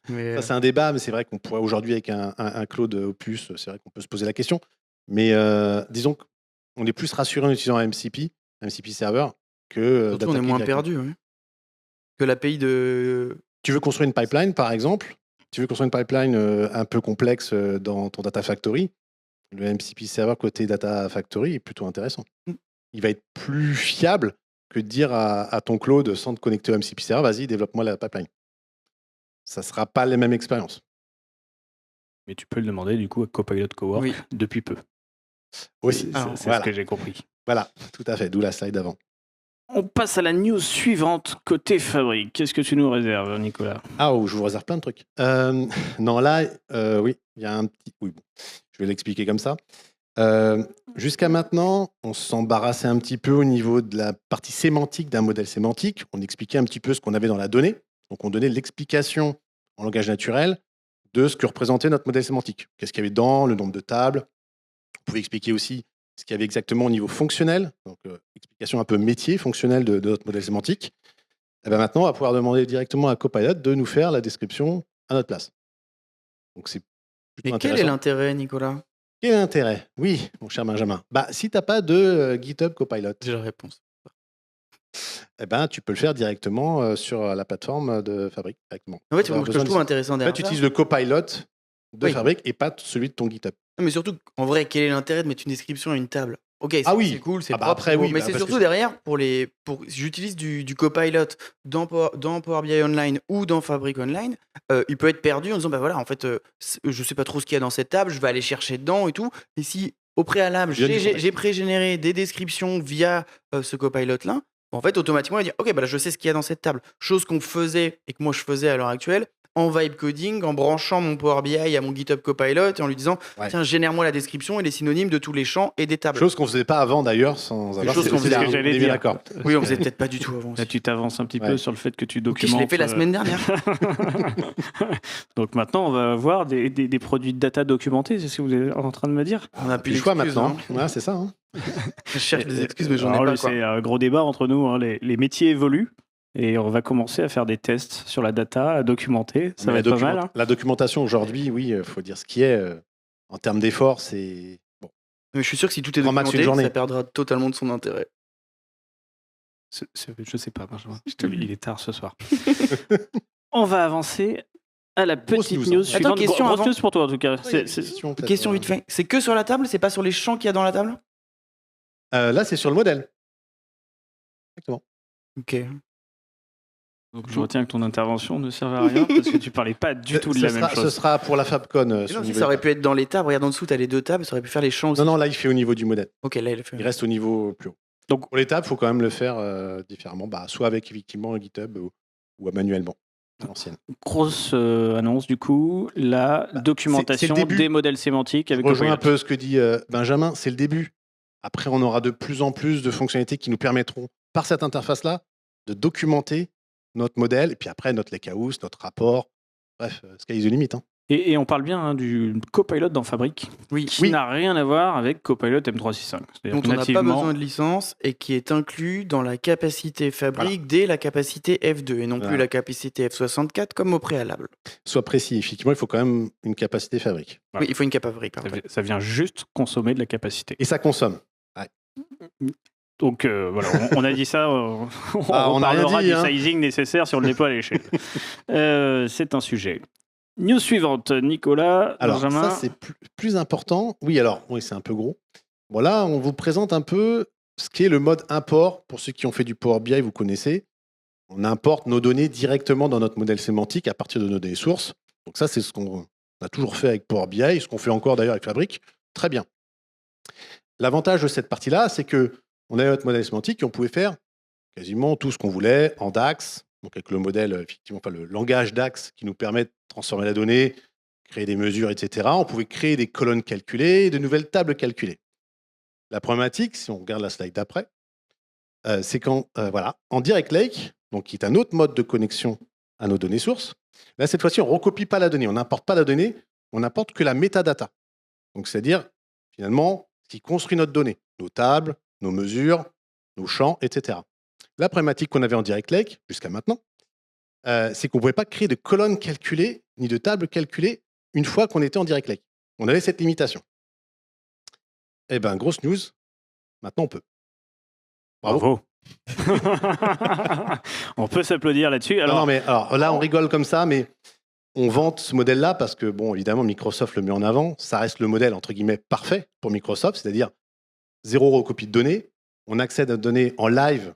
Mais, Ça, c'est un débat, mais c'est vrai qu'on pourrait aujourd'hui, avec un Claude Opus, c'est vrai qu'on peut se poser la question. Mais disons qu'on est plus rassuré en utilisant un MCP serveur, que surtout, on est d'attaquer moins directement. perdu. Ouais. Que l'API de. Tu veux construire une pipeline, par exemple, un peu complexe dans ton Data Factory, le MCP server côté Data Factory est plutôt intéressant. Il va être plus fiable que de dire à ton Claude, sans te connecter au MCP server, vas-y, développe-moi la pipeline. Ça ne sera pas les mêmes expériences. Mais tu peux le demander du coup à Copilot Cowork Oui. depuis peu. Aussi. C'est Voilà. ce que j'ai compris. Voilà, tout à fait, d'où la slide avant. On passe à la news suivante, côté Fabric. Qu'est-ce que tu nous réserves, Nicolas? Ah, je vous réserve plein de trucs. Non, là, oui, il y a un petit... Oui, bon, je vais l'expliquer comme ça. Jusqu'à maintenant, on s'embarrassait un petit peu au niveau de la partie sémantique d'un modèle sémantique. On expliquait un petit peu ce qu'on avait dans la donnée. Donc, on donnait l'explication en langage naturel de ce que représentait notre modèle sémantique. Qu'est-ce qu'il y avait dedans, le nombre de tables. On pouvait expliquer aussi ce qu'il y avait exactement au niveau fonctionnel. Donc, explication un peu métier, fonctionnel de notre modèle sémantique. Et ben maintenant, on va pouvoir demander directement à Copilot de nous faire la description à notre place. Donc c'est plutôt Mais quel est intéressant. l'intérêt, Nicolas? Quel est l'intérêt? Oui, mon cher Benjamin. Bah, si tu n'as pas de GitHub Copilot, J'ai la réponse. eh ben, tu peux le faire directement sur la plateforme de Fabric. Directement. En fait, Tu vas moi, avoir ce que je besoin trouve de- intéressant Là, derrière tu ça, utilises le Copilot de Oui. Fabric et pas celui de ton GitHub. non, mais surtout, en vrai, quel est l'intérêt de mettre une description à une table? Ok, Ah oui. c'est cool, c'est Ah bah propre, après, c'est beau, oui, mais bah c'est parce que surtout derrière j'utilise du Copilot dans Power BI Online ou dans Fabric Online, il peut être perdu en disant bah voilà, en fait, je sais pas trop ce qu'il y a dans cette table, je vais aller chercher dedans et tout. Et si au préalable, Bien du j'ai contexte. pré-généré des descriptions via ce Copilot-là, en fait, automatiquement, il va dire ok, bah là, je sais ce qu'il y a dans cette table. Chose qu'on faisait et que moi je faisais à l'heure actuelle en vibe coding, en branchant mon Power BI à mon GitHub Copilot et en lui disant Ouais. tiens, génère-moi la description et les synonymes de tous les champs et des tables. Chose qu'on faisait pas avant d'ailleurs, sans avoir. chose c'est- qu'on c'est faisait- là, ce que on j'allais est bien dire. d'accord. Oui, on faisait peut-être pas du tout avant. Là, tu t'avances un petit Ouais. peu sur le fait que tu Ok, documentes. je l'ai fait la semaine dernière. Donc maintenant, on va avoir des produits de data documentés, c'est ce que vous êtes en train de me dire. On a plus Plus choix d'excuses, maintenant. hein. Ouais, c'est ça. Hein. Je cherche des excuses, mais j'en ai Alors, pas. Quoi. c'est un gros débat entre nous. Hein. Les métiers évoluent et on va commencer à faire des tests sur la data, à documenter. Ça Mais va la être pas mal. Hein. La documentation aujourd'hui, oui, il faut dire ce qui est. En termes d'effort, c'est. Bon. Mais je suis sûr que si tout est Grand max une documenté, journée. ça perdra totalement de son intérêt. Je sais pas, Benjamin. Il est tard ce soir. On va avancer à la Grosse petite news, news hein. suivante. Attends, question Grosse avant. news pour toi en tout cas. Ouais, il y a des questions, peut-être, Question vite fait. C'est que sur la table, c'est pas sur les champs qu'il y a dans la table? Là, c'est sur le modèle. Exactement. Ok. Donc je retiens que ton intervention ne servait à rien parce que tu parlais pas du tout de la même Ce chose. sera pour la Fabcon. Mais non, si ça aurait pu être dans les tables, regarde en dessous, t'as les deux tables, ça aurait pu faire les champs aussi. Non, non, là, il fait au niveau du modèle. Ok, là, il a fait. Il reste au niveau plus haut. Donc- pour l'étape, il faut quand même le faire différemment, soit avec effectivement un GitHub ou manuellement, à l'ancienne. Grosse annonce du coup, la documentation c'est le début. des modèles sémantiques Je avec rejoins un Copilot. peu ce que dit Benjamin, c'est le début. Après, on aura de plus en plus de fonctionnalités qui nous permettront, par cette interface-là, de documenter notre modèle, et puis après, notre lakehouse, notre rapport. Bref, sky is the limit. Hein. Et on parle bien du Copilot dans Fabric, Oui. qui n'a rien à voir avec Copilot M365. C'est-à-dire Dont que on n'a pas nativement- besoin de licence et qui est inclus dans la capacité Fabric dès la capacité F2 et non Voilà. plus la capacité F64 comme au préalable. Soit précis, effectivement, il faut quand même une capacité Fabric. Ouais. Oui, il faut une capa Fabric. ça vient juste consommer de la capacité. Et ça consomme. Donc voilà, on a dit ça, on on a rien reparlera dit, du hein. sizing nécessaire si on ne l'est pas à l'échelle. C'est un sujet. News suivante, Nicolas, Alors, Benjamin. ça, c'est plus important. Oui, alors, oui, c'est un peu gros. Bon, là, on vous présente un peu ce qu'est le mode import. Pour ceux qui ont fait du Power BI, vous connaissez. On importe nos données directement dans notre modèle sémantique à partir de nos données sources. Donc ça, c'est ce qu'on a toujours fait avec Power BI, ce qu'on fait encore d'ailleurs avec Fabric. Très bien. L'avantage de cette partie-là, c'est que on avait notre modèle sémantique et on pouvait faire quasiment tout ce qu'on voulait en DAX, donc avec le modèle, effectivement, enfin le langage DAX qui nous permet de transformer la donnée, créer des mesures, etc. On pouvait créer des colonnes calculées et de nouvelles tables calculées. La problématique, si on regarde la slide d'après, c'est qu'en en Direct Lake, donc qui est un autre mode de connexion à nos données sources, là, cette fois-ci, on ne recopie pas la donnée, on n'importe pas la donnée, on n'importe que la metadata. Donc, c'est-à-dire, finalement, ce qui construit notre donnée, nos tables, nos mesures, nos champs, etc. La problématique qu'on avait en Direct Lake, jusqu'à maintenant, c'est qu'on ne pouvait pas créer de colonnes calculées ni de tables calculées une fois qu'on était en Direct Lake. On avait cette limitation. Eh bien, grosse news, maintenant on peut. Bravo. On peut s'applaudir là-dessus. Alors, Non, mais alors là, on rigole comme ça, mais on vante ce modèle-là parce que, bon, évidemment, Microsoft le met en avant. Ça reste le modèle, entre guillemets, parfait pour Microsoft, c'est-à-dire zéro recopie de données. On accède à des données en live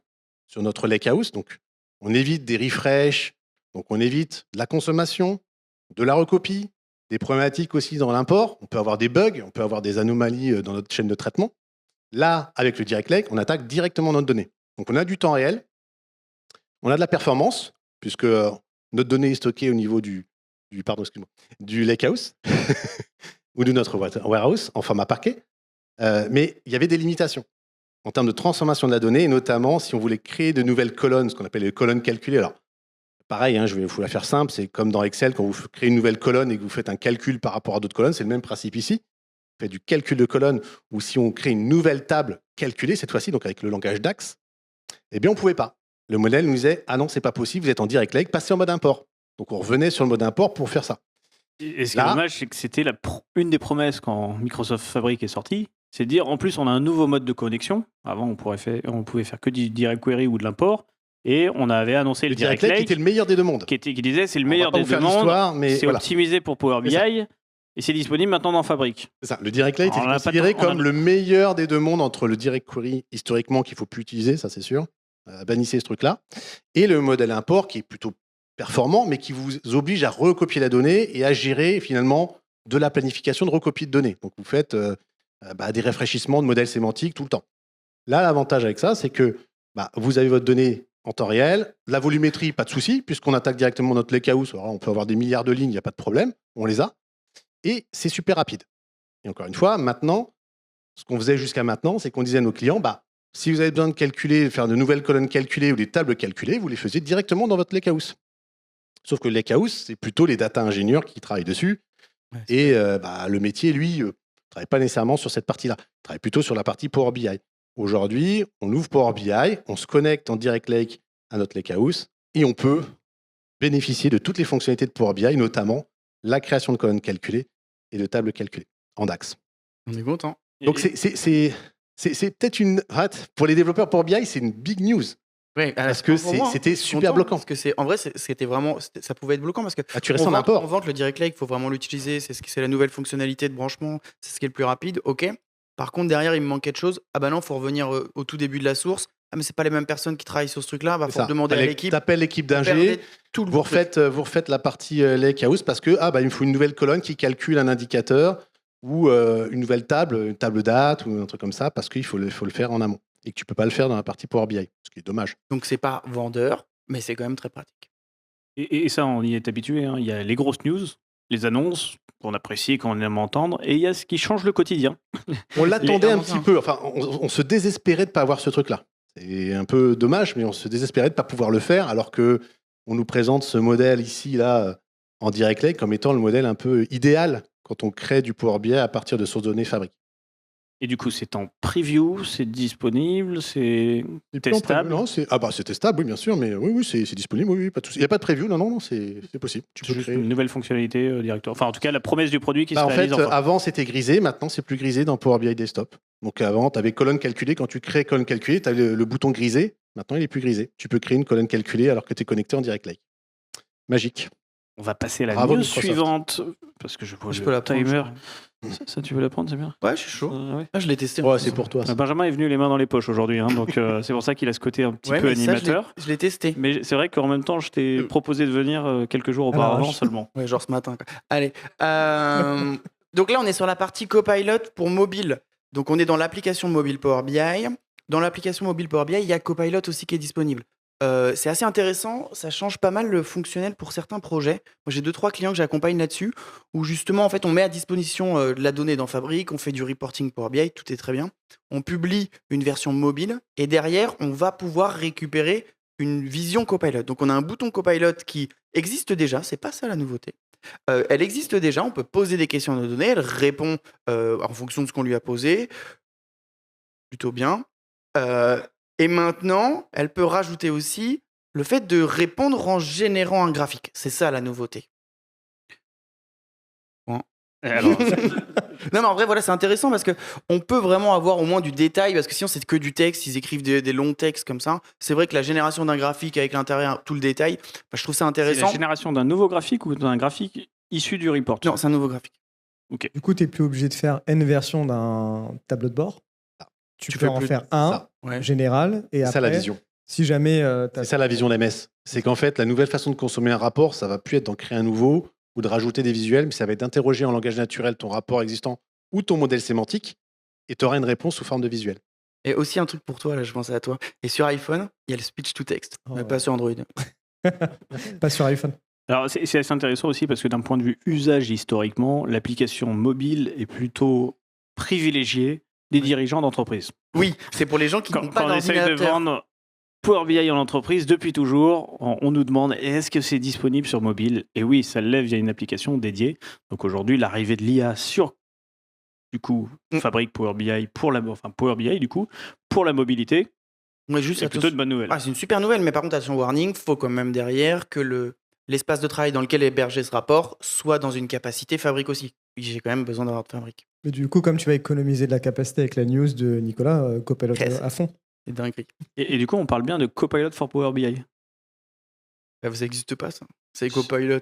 sur notre lakehouse, donc on évite des refresh, donc on évite de la consommation, de la recopie, des problématiques aussi dans l'import. On peut avoir des bugs, on peut avoir des anomalies dans notre chaîne de traitement. Là, avec le Direct Lake, on attaque directement notre donnée. Donc, on a du temps réel, on a de la performance, puisque notre donnée est stockée au niveau du lakehouse ou de notre warehouse en format parquet. Mais il y avait des limitations en termes de transformation de la donnée, et notamment si on voulait créer de nouvelles colonnes, ce qu'on appelle les colonnes calculées. Alors, pareil, je vais vous la faire simple, c'est comme dans Excel, quand vous créez une nouvelle colonne et que vous faites un calcul par rapport à d'autres colonnes, c'est le même principe ici. On fait du calcul de colonnes, ou si on crée une nouvelle table calculée, cette fois-ci, donc avec le langage DAX, eh bien, on ne pouvait pas. le modèle nous disait ah non, c'est pas possible, vous êtes en direct lake, passez en mode import. Donc on revenait sur le mode import pour faire ça. Et ce qui est dommage, c'est que c'était une des promesses quand Microsoft Fabric est sorti, c'est de dire en plus on a un nouveau mode de connexion. Avant on pouvait faire que du direct query ou de l'import, et on avait annoncé le direct lake qui était le meilleur des deux mondes. qui disait c'est le On meilleur va pas des vous faire deux mondes, l'histoire, mais c'est voilà. optimisé pour Power C'est ça. BI et c'est disponible maintenant dans Fabric. C'est ça. Le direct lake Alors, est on a pas considéré de- on a- comme le meilleur des deux mondes entre le direct query historiquement qu'il faut plus utiliser, ça c'est sûr. Bannissez ce truc-là. Et le modèle import qui est plutôt performant, mais qui vous oblige à recopier la donnée et à gérer finalement de la planification de recopie de données. Donc vous faites des rafraîchissements de modèles sémantiques tout le temps. Là, l'avantage avec ça, c'est que vous avez votre donnée en temps réel, la volumétrie, pas de souci, puisqu'on attaque directement notre lakehouse. Alors, on peut avoir des milliards de lignes, il n'y a pas de problème, on les a. Et c'est super rapide. Et encore une fois, maintenant, ce qu'on faisait jusqu'à maintenant, c'est qu'on disait à nos clients, si vous avez besoin de calculer, faire de nouvelles colonnes calculées ou des tables calculées, vous les faisiez directement dans votre lakehouse. Sauf que le lakehouse, c'est plutôt les data ingénieurs qui travaillent dessus. Ouais, Et le métier, lui, ne travaille pas nécessairement sur cette partie-là. Il travaille plutôt sur la partie Power BI. Aujourd'hui, on ouvre Power BI, on se connecte en direct lake à notre lakehouse et on peut bénéficier de toutes les fonctionnalités de Power BI, notamment la création de colonnes calculées et de tables calculées en DAX. On est content. Donc, c'est peut-être une... Pour les développeurs Power BI, c'est une big news. Ouais, Parce que c'était super bloquant. Parce que en vrai, c'était vraiment, ça pouvait être bloquant parce que Tu restes en import. on vante le direct lake, il faut vraiment l'utiliser. C'est la nouvelle fonctionnalité de branchement, c'est ce qui est le plus rapide. Ok. Par contre, derrière, il me manquait de choses. Ah bah non, faut revenir au tout début de la source. Ah mais c'est pas les mêmes personnes qui travaillent sur ce truc-là. Bah faut demander à l'équipe. T'appelles l'équipe Vous d'ingé. perdez tout le Vous truc. refaites la partie lakehouse parce que il me faut une nouvelle colonne qui calcule un indicateur ou une nouvelle table, une table date ou un truc comme ça, parce qu'il faut le faire en amont et que tu peux pas le faire dans la partie Power BI, ce qui est dommage. Donc c'est pas vendeur, mais c'est quand même très pratique. Et ça, on y est habitué. Il y a les grosses news, les annonces qu'on apprécie, qu'on aime entendre, et il y a ce qui change le quotidien. On l'attendait un Les- petit peu, enfin, on se désespérait de ne pas avoir ce truc-là. C'est un peu dommage, mais on se désespérait de ne pas pouvoir le faire, alors que on nous présente ce modèle ici, là, en direct lake, comme étant le modèle un peu idéal quand on crée du Power BI à partir de sources de données Fabric. Et du coup, c'est en preview, c'est disponible, c'est testable. Non, c'est testable, oui, bien sûr, mais oui, c'est disponible, oui, pas de souci. Il n'y a pas de preview, non, c'est possible. Tu peux Juste créer. une nouvelle fonctionnalité directement. Enfin, en tout cas, la promesse du produit qui se En réalise fait, enfin. avant, c'était grisé, maintenant, c'est plus grisé dans Power BI Desktop. Donc avant, tu avais colonne calculée. Quand tu crées colonne calculée, tu as le bouton grisé. Maintenant, il est plus grisé. Tu peux créer une colonne calculée alors que tu es connecté en direct lake. Magique. On va passer à la Bravo, news Microsoft. suivante. Parce que je vois Je le peux la prendre, timer. je Ça, tu veux la prendre, c'est bien. Ouais, je suis chaud. Ouais. Ah, je l'ai testé. Ouais, c'est pour toi. ça. Benjamin est venu les mains dans les poches aujourd'hui, donc c'est pour ça qu'il a ce côté un petit Ouais, peu mais ça, animateur. je l'ai testé. Mais c'est vrai qu'en même temps, je t'ai proposé de venir quelques jours auparavant vache. seulement. Ouais, genre ce matin. Quoi. Allez. Donc là, on est sur la partie Copilot pour mobile. Donc on est dans l'application mobile Power BI. Dans l'application mobile Power BI, il y a Copilot aussi qui est disponible. C'est assez intéressant, ça change pas mal le fonctionnel pour certains projets. Moi, j'ai 2-3 clients que j'accompagne là-dessus, où justement, en fait, on met à disposition de la donnée dans Fabric, on fait du reporting Power BI, tout est très bien. On publie une version mobile, et derrière, on va pouvoir récupérer une vision Copilot. Donc, on a un bouton Copilot qui existe déjà, c'est pas ça la nouveauté. Elle existe déjà, on peut poser des questions à nos données, elle répond en fonction de ce qu'on lui a posé, plutôt bien. Et maintenant, elle peut rajouter aussi le fait de répondre en générant un graphique. C'est ça la nouveauté. Alors, Non, mais en vrai, voilà, c'est intéressant parce que on peut vraiment avoir au moins du détail, parce que sinon c'est que du texte, ils écrivent des longs textes comme ça. C'est vrai que la génération d'un graphique avec l'intérieur, tout le détail, je trouve ça c'est intéressant. la génération d'un nouveau graphique ou d'un graphique issu du report? Non, c'est un nouveau graphique. Du coup, tu n'es plus obligé de faire N versions d'un tableau de bord. Tu peux fais en plus faire C'est un ça. Ouais. général et C'est après, ça la vision. si jamais C'est ça la vision d'MS. C'est qu'en fait, la nouvelle façon de consommer un rapport, ça va plus être d'en créer un nouveau ou de rajouter des visuels, mais ça va être d'interroger en langage naturel ton rapport existant ou ton modèle sémantique et tu auras une réponse sous forme de visuel. Et aussi un truc pour toi, là, je pensais à toi. Et sur iPhone, il y a le speech to text, Oh, mais ouais. pas sur Android. pas sur iPhone. Alors, c'est assez intéressant aussi parce que d'un point de vue usage historiquement, l'application mobile est plutôt privilégiée des dirigeants d'entreprise. Oui, c'est pour les gens qui n'ont pas Quand on essaye de d'ordinateur. vendre Power BI en entreprise, depuis toujours, on nous demande est-ce que c'est disponible sur mobile? Et oui, ça l'est via une application dédiée. Donc aujourd'hui, l'arrivée de l'IA sur du coup Fabric Power BI pour Power BI du coup pour la mobilité, Ouais, juste C'est plutôt une bonne nouvelle. c'est une super nouvelle, mais par contre, attention, warning, faut quand même derrière que l'espace de travail dans lequel est hébergé ce rapport soit dans une capacité fabrique aussi. J'ai quand même besoin d'avoir de fabrique. Mais du coup, comme tu vas économiser de la capacité avec la news de Nicolas, Copilot Yes. à fond. C'est dinguerie. Et du coup, on parle bien de Copilot for Power BI. Ça n'existe pas, ça. C'est Copilot,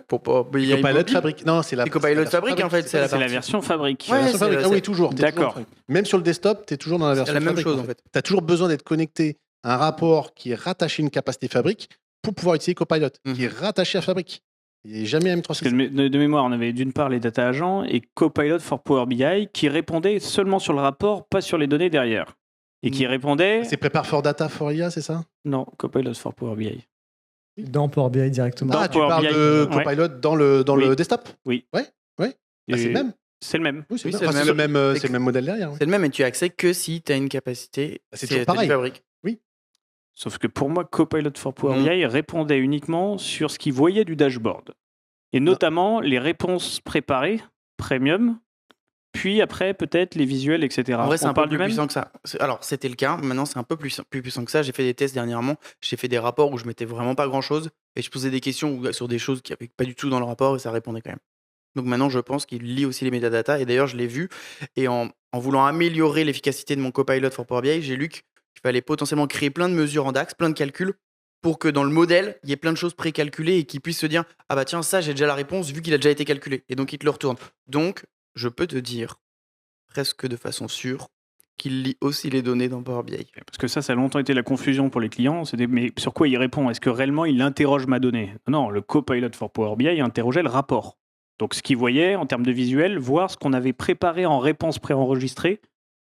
pour pas... BI Copilot mobile. fabrique. Non, c'est la C'est Copilot version fabrique, en fait, c'est la C'est la partie. version fabrique. Ouais, version c'est fabrique. la- Ah oui, c'est- toujours. t'es toujours D'accord. dans le fabrique. Même sur le desktop, tu es toujours dans la C'est version la même fabrique, chose, en fait. Tu as toujours besoin d'être connecté à un rapport qui est rattaché à une capacité fabrique pour pouvoir utiliser Copilot, qui est rattaché à fabrique. Il n'est jamais Parce que M365. de mémoire, on avait d'une part les data agents et Copilot for Power BI qui répondait seulement sur le rapport, pas sur les données derrière. Et qui répondait... C'est Prepare for Data for IA, c'est ça? Non, Copilot for Power BI. Dans Power BI directement. Dans Ah, tu Power parles BI, de ouais. Copilot dans le Oui. desktop? Oui. Ouais. Bah, c'est Et le même. C'est le même. Oui, c'est Oui, le c'est même. le Enfin, même. c'est le même modèle derrière. ouais. C'est le même, et tu as accès que si tu as une capacité. C'est toujours t'as pareil. du fabrique. Sauf que pour moi, Copilot for Power Non. BI répondait uniquement sur ce qu'il voyait du dashboard. Et notamment les réponses préparées, premium, puis après peut-être les visuels, etc. En vrai, c'est On un peu parle plus du même. puissant que ça. Alors, c'était le cas. Maintenant, c'est un peu plus puissant que ça. J'ai fait des tests dernièrement. J'ai fait des rapports où je mettais vraiment pas grand-chose. Et je posais des questions sur des choses qui n'avaient pas du tout dans le rapport et ça répondait quand même. Donc maintenant, je pense qu'il lit aussi les métadatas. Et d'ailleurs, je l'ai vu. Et en voulant améliorer l'efficacité de mon Copilot for Power BI, j'ai lu qu'il fallait potentiellement créer plein de mesures en DAX, plein de calculs, pour que dans le modèle, il y ait plein de choses précalculées et qu'il puisse se dire « Ah bah tiens, ça, j'ai déjà la réponse vu qu'il a déjà été calculé. » Et donc, il te le retourne. Donc, je peux te dire, presque de façon sûre, qu'il lit aussi les données dans Power BI. Parce que ça a longtemps été la confusion pour les clients. C'était mais sur quoi il répond? Est-ce que réellement il interroge ma donnée? Non, le Copilot for Power BI interrogeait le rapport. Donc ce qu'il voyait en termes de visuel, voir ce qu'on avait préparé en réponse préenregistrée.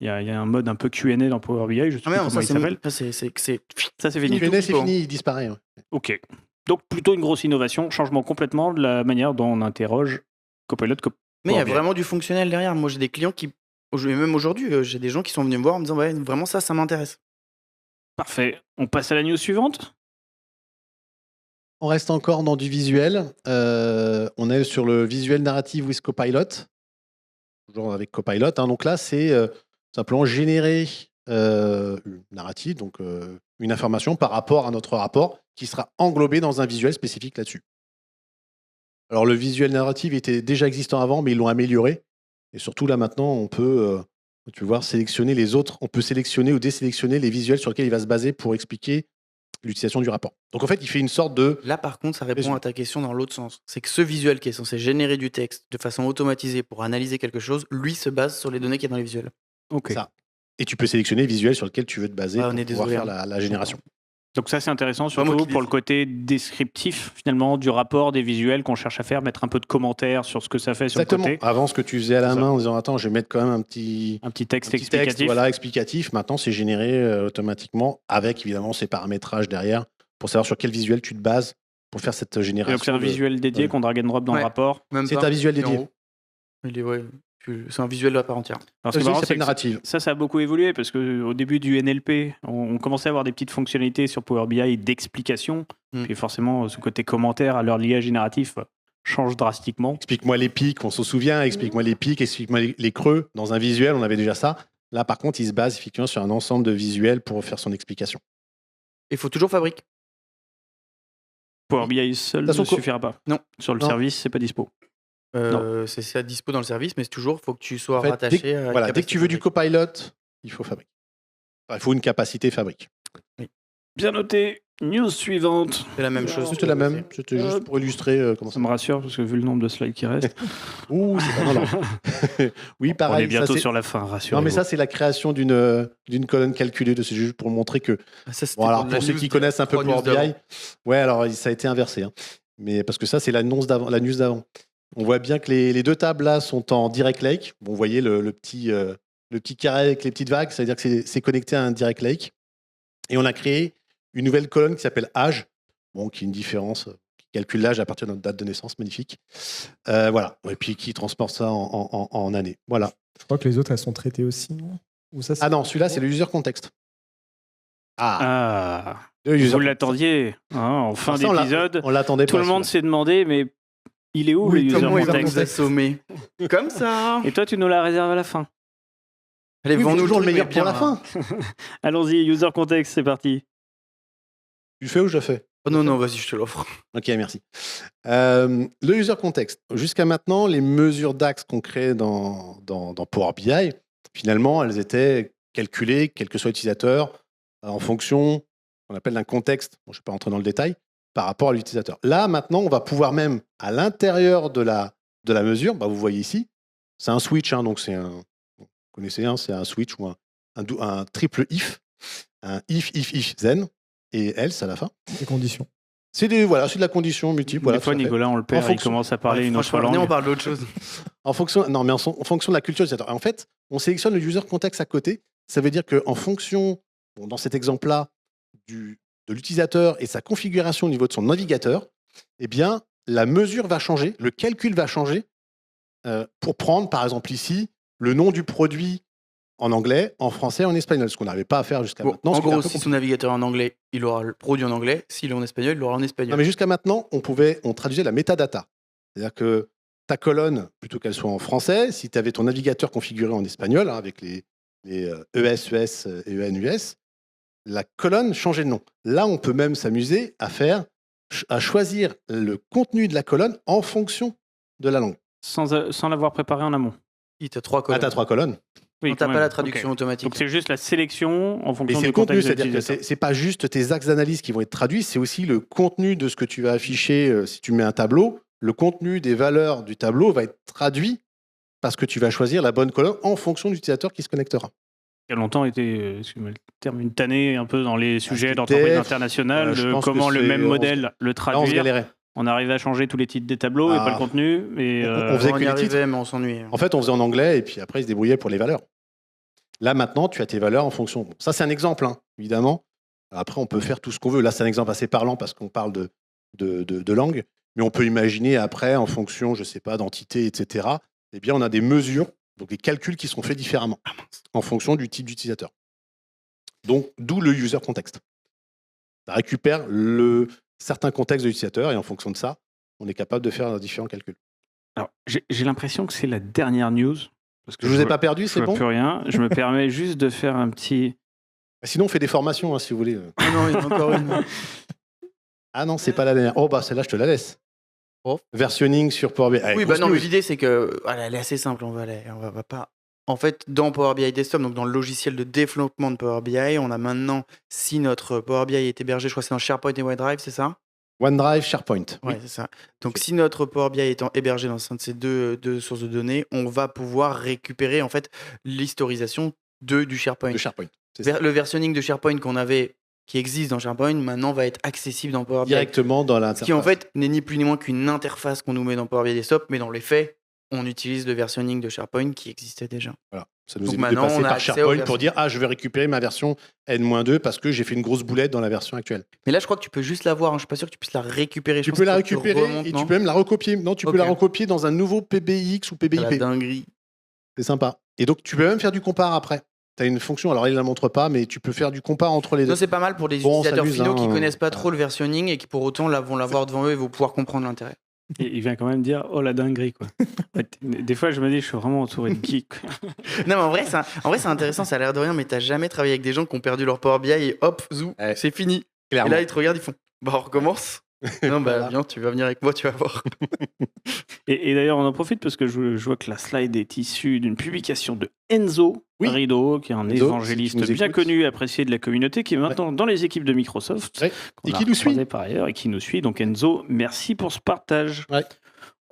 Il y a un mode un peu Q&A dans Power BI, je sais Ah plus mais non, comment il s'appelle. Ça c'est fini. Fini. Q&A, tout c'est petit fini, il disparaît. ouais. Ok. Donc plutôt une grosse innovation, changement complètement de la manière dont on interroge Copilot. Mais il y a Power BI. vraiment du fonctionnel derrière. Moi, j'ai des clients qui, même aujourd'hui, j'ai des gens qui sont venus me voir en me disant ouais, vraiment ça m'intéresse. Parfait. On passe à la news suivante. On reste encore dans du visuel. On est sur le visuel narrative with Copilot. Toujours avec Copilot. hein. Donc là, c'est simplement générer une narrative, donc une information par rapport à notre rapport qui sera englobé dans un visuel spécifique là-dessus. Alors le visuel narrative était déjà existant avant, mais ils l'ont amélioré. Et surtout là maintenant, on peut tu vois, sélectionner les autres. On peut sélectionner ou désélectionner les visuels sur lesquels il va se baser pour expliquer l'utilisation du rapport. Donc en fait, il fait une sorte de... Là, par contre, ça répond Résumé. à ta question dans l'autre sens. C'est que ce visuel qui est censé générer du texte de façon automatisée pour analyser quelque chose, lui se base sur les données qu'il y a dans les visuels. Ok. Ça. Et tu peux sélectionner les visuels sur lesquels tu veux te baser Ouais, on pour est pouvoir désolé, faire hein. la génération. Donc ça c'est intéressant, moi surtout qui pour le décide. côté descriptif finalement du rapport, des visuels qu'on cherche à faire, mettre un peu de commentaires sur ce que ça fait sur Exactement. le côté. Avant, ce que tu faisais à la C'est ça. main en disant attends, je vais mettre quand même un petit Texte texte explicatif. voilà, explicatif. Maintenant, c'est généré automatiquement avec évidemment ces paramétrages derrière pour savoir sur quel visuel tu te bases pour faire cette Et génération. donc c'est un de- visuel dédié ouais. qu'on drag and drop dans le Ouais. rapport. Même C'est pas, un visuel il est en dédié. haut. C'est un visuel à part entière. Alors, Ça ce qui est aussi, marrant, ça c'est s'appelle que narrative. ça a beaucoup évolué parce qu'au début du NLP, on commençait à avoir des petites fonctionnalités sur Power BI d'explication. Mm. Puis forcément, ce côté commentaire à leur liage génératif change drastiquement. Explique-moi les pics, on s'en souvient. Explique-moi les pics, explique-moi les creux. Dans un visuel, on avait déjà ça. Là, par contre, il se base effectivement sur un ensemble de visuels pour faire son explication. Il faut toujours fabrique. Power BI seul ne façon, suffira pas. Non. Sur le Non. service, c'est pas dispo. C'est à dispo dans le service, mais c'est toujours, faut que tu sois En fait, rattaché à une Voilà, dès que tu veux du capacité copilot, il faut fabrique. Enfin, il faut une capacité fabrique. Bien noté. News suivante. C'est la même chose. C'était la même. C'était juste pour illustrer comment Ça ça me rassure parce que vu le nombre de slides qui restent, Ouh, c'est pas mal. Oui, on pareil. est bientôt ça, c'est- sur la fin, rassurez-vous. Non, mais ça, c'est la création d'une colonne calculée. C'est juste pour montrer que. Ah, ça, c'était Bon, alors, pour la pour ceux news qui de- connaissent un peu trois Power news d'avant. BI, ouais, alors ça a été inversé. hein. Mais parce que ça, c'est la news d'avant. On voit bien que les deux tables là sont en direct lake. Bon, vous voyez le petit carré avec les petites vagues, ça veut dire que c'est connecté à un direct lake. Et on a créé une nouvelle colonne qui s'appelle âge, bon, qui est une différence, qui calcule l'âge à partir de notre date de naissance, magnifique. Voilà. Et puis qui transporte ça en années. Voilà. Je crois que les autres, elles sont traitées aussi. Non Ou ça, Ah non, celui-là, c'est le user context. Ah, Le user vous l'attendiez hein, en fin Ça, d'épisode. On l'attendait Tout pas. le monde s'est demandé, mais il est où Oui, le user Comment ils vont context nous assommer Comme ça. Et toi, tu nous l'as réservé à la fin. Allez, Oui, vends-nous toujours le truc, meilleur mais pour bien, la hein. fin. Allons-y, user context, c'est parti. Tu le fais ou je le fais? Oh non, non, vas-y, je te l'offre. Ok, merci. Le user context. Jusqu'à maintenant, les mesures d'axe qu'on crée dans Power BI, finalement, elles étaient calculées, quel que soit l'utilisateur, en fonction, qu'on appelle d'un contexte, bon, je ne vais pas rentrer dans le détail, par rapport à l'utilisateur. Là, maintenant, on va pouvoir même, à l'intérieur de la mesure, bah, vous voyez ici, c'est un switch, hein, donc c'est un, vous connaissez, hein, c'est un switch ou un triple if, un if, then, et else à la fin. Les conditions. C'est de la condition multiple. Voilà, Des fois, tout à fait. Nicolas, on le perd, il fonction- commence à parler Ouais, une autre franchement, venez, on langue. parle d'autre chose. En fonction de la culture utilisateur. En fait, on sélectionne le user context à côté. Ça veut dire qu'en fonction, bon, dans cet exemple-là, de l'utilisateur et sa configuration au niveau de son navigateur, eh bien, la mesure va changer, le calcul va changer pour prendre, par exemple ici, le nom du produit en anglais, en français, en espagnol, ce qu'on n'arrivait pas à faire jusqu'à Bon, maintenant. en ce qui était un gros, peu si son navigateur est en anglais, il aura le produit en anglais. S'il est en espagnol, il l'aura en Non, espagnol. mais jusqu'à maintenant, on traduisait la métadata. C'est-à-dire que ta colonne, plutôt qu'elle soit en français, si tu avais ton navigateur configuré en espagnol, hein, avec les ES, ES et ENUS, la colonne changeait de nom. Là, on peut même s'amuser à choisir le contenu de la colonne en fonction de la langue. Sans l'avoir préparé en amont. Il t'a 3 Ah, colonnes. tu as 3 colonnes. Oui, Non, t'as quand pas même. la traduction Ok. automatique. Donc c'est juste la sélection en Mais fonction c'est du le contenu, contexte de c'est-à-dire que l'utilisateur. c'est pas juste tes axes d'analyse qui vont être traduits, c'est aussi le contenu de ce que tu vas afficher si tu mets un tableau. Le contenu des valeurs du tableau va être traduit parce que tu vas choisir la bonne colonne en fonction de l'utilisateur qui se connectera. Il y a longtemps été, excuse-moi le terme, une tannée un peu dans les sujets c'était d'entreprise dev, internationale, je de pense comment que le c'est- même on- modèle le Là, on se traduire. galérait. On arrivait à changer tous les titres des tableaux et Ah. pas le contenu. Mais On faisait On que y les arrivait, mais on s'ennuyait. En fait, on faisait en anglais et puis après, ils se débrouillaient pour les valeurs. Là, maintenant, tu as tes valeurs en fonction. Bon, ça, c'est un exemple, hein, évidemment. Après, on peut faire tout ce qu'on veut. Là, c'est un exemple assez parlant parce qu'on parle de langue. Mais on peut imaginer après, en fonction, je ne sais pas, d'entité, etc., eh bien, on a des mesures, donc des calculs qui sont faits différemment en fonction du type d'utilisateur. Donc, d'où le user context. Ça récupère certains contextes de l'utilisateur et en fonction de ça, on est capable de faire différents calculs. alors, j'ai l'impression que c'est la dernière news. Parce que Je vous ai vois- pas perdu, je c'est vois bon? plus rien. Je me permets juste de faire un petit. Sinon, on fait des formations, hein, si vous voulez. Ah non, il y en a encore une. Ah non, c'est pas la dernière. Oh, bah celle-là, je te la laisse. Oh. Versionning sur Power BI. Allez, Oui, bah grosse non, mais news. l'idée, c'est que. Voilà, elle est assez simple. On va pas. En fait, dans Power BI Desktop, donc dans le logiciel de développement de Power BI, on a maintenant, si notre Power BI est hébergé, je crois que c'est dans SharePoint et OneDrive, c'est ça? OneDrive, SharePoint. Ouais, c'est ça. Donc, si notre Power BI est hébergé dans un de ces deux sources de données, on va pouvoir récupérer en fait l'historisation du SharePoint. De SharePoint. C'est ça. Le versionning de SharePoint qu'on avait, qui existe dans SharePoint, maintenant va être accessible dans Power BI. Directement dans Ce l'interface. qui en fait n'est ni plus ni moins qu'une interface qu'on nous met dans Power BI Desktop, mais dans les faits, on utilise le versionning de SharePoint qui existait déjà. Voilà. Ça nous Donc évite de maintenant, passer on a par accès aux SharePoint versions. pour dire ah, je vais récupérer ma version N-2 parce que j'ai fait une grosse boulette dans la version actuelle. Mais là, je crois que tu peux juste la voir. Hein. Je suis pas sûr que tu puisses la récupérer. Je Tu pense peux la qu'il faut que tu récupérer remontes, et non tu peux même la recopier. Non, tu Ok. peux la recopier dans un nouveau PBX ou C'est la PBIP. dinguerie. C'est sympa. Et donc, tu peux même faire du compare après. Tu as une fonction, alors il ne la montre pas, mais tu peux faire du compare entre les deux. Non, c'est pas mal pour des Bon, on utilisateurs s'amuse, finaux hein. qui connaissent pas trop le versionning et qui pour autant vont l'avoir devant eux et vont pouvoir comprendre l'intérêt. Et il vient quand même dire oh la dinguerie quoi. Ouais, des fois je me dis je suis vraiment entouré de geeks. Non, mais en vrai, c'est intéressant, ça a l'air de rien, mais t'as jamais travaillé avec des gens qui ont perdu leur Power BI et hop, zou, Ouais. c'est fini. Clairement. Et là, ils te regardent, ils font bah, on recommence. Non, bah, Voilà. viens, tu vas venir avec moi, tu vas voir. Et d'ailleurs on en profite parce que je vois que la slide est issue d'une publication de Enzo Oui. Rido, qui est un Enzo, évangéliste si tu nous bien écoutes. connu et apprécié de la communauté, qui est maintenant dans les équipes de Microsoft. Ouais. qu'on Et a qui nous suit. croisé par ailleurs et qui nous suit. Donc Enzo, merci pour ce partage. Ouais.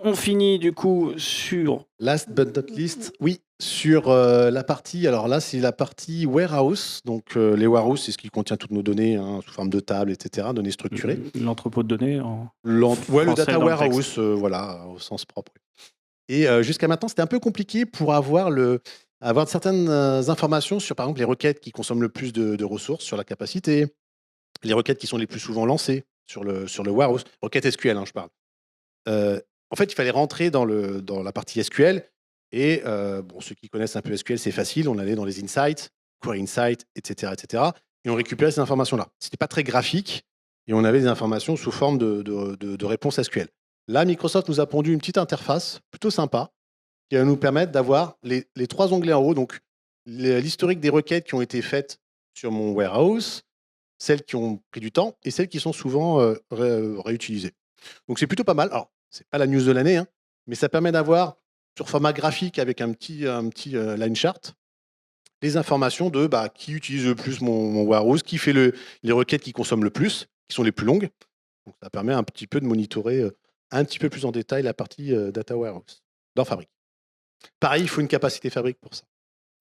On finit du coup sur Last but not least, oui, sur la partie, alors là, c'est la partie warehouse. Donc, les warehouses, c'est ce qui contient toutes nos données hein, sous forme de table, etc., données structurées. l'entrepôt de données. En... Ouais, le Français data dans le warehouse, voilà, au sens propre. Et jusqu'à maintenant, c'était un peu compliqué pour avoir certaines informations sur, par exemple, les requêtes qui consomment le plus de ressources, sur la capacité, les requêtes qui sont les plus souvent lancées sur le warehouse, requêtes SQL, hein, je parle. En fait, il fallait rentrer dans la partie SQL. Et bon, ceux qui connaissent un peu SQL, c'est facile. On allait dans les insights, query insight, etc., etc. Et on récupérait ces informations-là. C'était pas très graphique. Et on avait des informations sous forme de réponse SQL. Là, Microsoft nous a pondu une petite interface plutôt sympa qui va nous permettre d'avoir les trois onglets en haut. Donc, l'historique des requêtes qui ont été faites sur mon warehouse, celles qui ont pris du temps et celles qui sont souvent réutilisées. Donc c'est plutôt pas mal. Alors, c'est pas la news de l'année, hein, mais ça permet d'avoir sur format graphique avec un petit line chart les informations de qui utilise le plus mon warehouse, qui fait les requêtes qui consomment le plus, qui sont les plus longues. Donc ça permet un petit peu de monitorer un petit peu plus en détail la partie data warehouse dans Fabric. Pareil, il faut une capacité Fabric pour ça.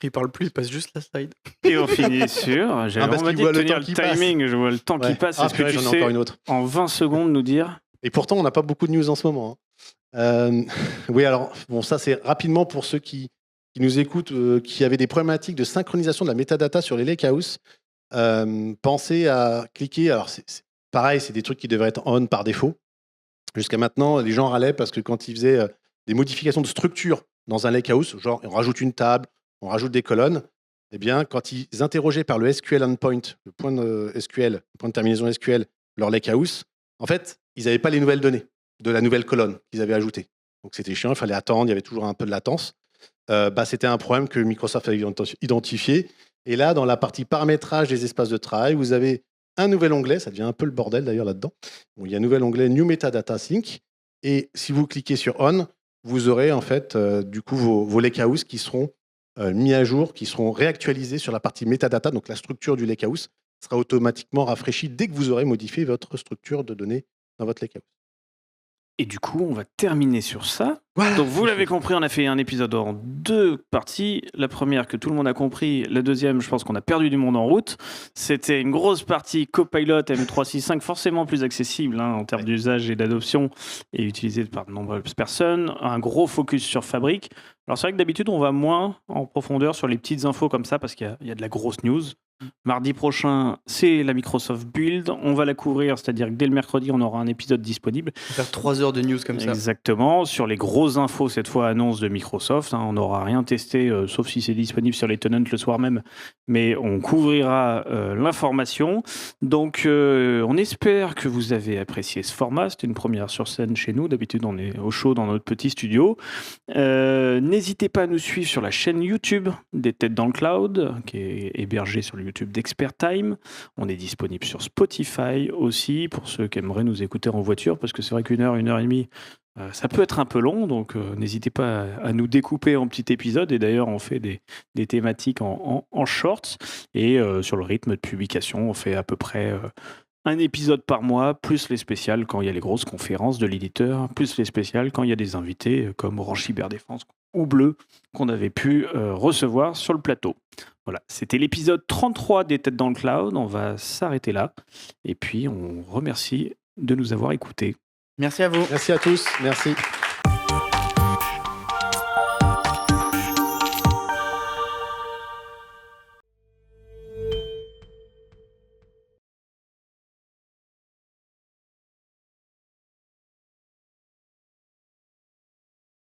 Il parle plus, il passe juste la slide. Et on finit sur. J'avais parce envie qu'il voit de le tenir temps le qui passe. timing, je vois le temps qui Ouais. passe. Ah, Est-ce que purée, tu j'en ai sais encore une autre. en 20 secondes nous dire? Et pourtant, on n'a pas beaucoup de news en ce moment, hein. Oui, alors, bon, ça, c'est rapidement pour ceux qui nous écoutent, qui avaient des problématiques de synchronisation de la metadata sur les lakehouse. Pensez à cliquer. Alors, c'est pareil, c'est des trucs qui devraient être on par défaut. Jusqu'à maintenant, les gens râlaient parce que quand ils faisaient des modifications de structure dans un lakehouse, genre on rajoute une table, on rajoute des colonnes, eh bien, quand ils interrogeaient par le SQL endpoint, le point de SQL, le point de terminaison SQL, leur lakehouse, en fait, ils n'avaient pas les nouvelles données de la nouvelle colonne qu'ils avaient ajoutée. Donc c'était chiant, il fallait attendre, il y avait toujours un peu de latence. C'était un problème que Microsoft avait identifié. Et là, dans la partie paramétrage des espaces de travail, vous avez un nouvel onglet, ça devient un peu le bordel d'ailleurs là-dedans. Bon, il y a un nouvel onglet New Metadata Sync. Et si vous cliquez sur On, vous aurez en fait du coup vos lakehouse qui seront mis à jour, qui seront réactualisés sur la partie metadata. Donc la structure du lakehouse sera automatiquement rafraîchie dès que vous aurez modifié votre structure de données dans votre lakehouse. Et du coup, on va terminer sur ça. Voilà. Donc, vous l'avez compris, on a fait un épisode en 2 parties. La première que tout le monde a compris. La deuxième, je pense qu'on a perdu du monde en route. C'était une grosse partie Copilot M365, forcément plus accessible en termes d'usage et d'adoption et utilisé par de nombreuses personnes. Un gros focus sur Fabric. Alors, c'est vrai que d'habitude, on va moins en profondeur sur les petites infos comme ça parce qu'il y a de la grosse news. Mardi prochain, c'est la Microsoft Build. On va la couvrir, c'est-à-dire que dès le mercredi, on aura un épisode disponible. On va faire 3 heures de news comme ça. Exactement. Sur les grosses infos, cette fois, annonce de Microsoft. On n'aura rien testé, sauf si c'est disponible sur les tenants le soir même. Mais on couvrira l'information. Donc, on espère que vous avez apprécié ce format. C'était une première sur scène chez nous. D'habitude, on est au chaud dans notre petit studio. N'hésitez pas à nous suivre sur la chaîne YouTube des Têtes dans le Cloud, qui est hébergée sur le YouTube d'Expert Time. On est disponible sur Spotify aussi, pour ceux qui aimeraient nous écouter en voiture, parce que c'est vrai qu'une heure et demie, ça peut être un peu long, donc n'hésitez pas à nous découper en petits épisodes. Et d'ailleurs, on fait des thématiques en shorts. Et sur le rythme de publication, on fait à peu près un épisode par mois, plus les spéciales quand il y a les grosses conférences de l'éditeur, plus les spéciales quand il y a des invités comme Orange Cyberdéfense ou Bleu qu'on avait pu recevoir sur le plateau. Voilà, c'était l'épisode 33 des Têtes dans le Cloud. On va s'arrêter là. Et puis, on remercie de nous avoir écoutés. Merci à vous. Merci à tous. Merci.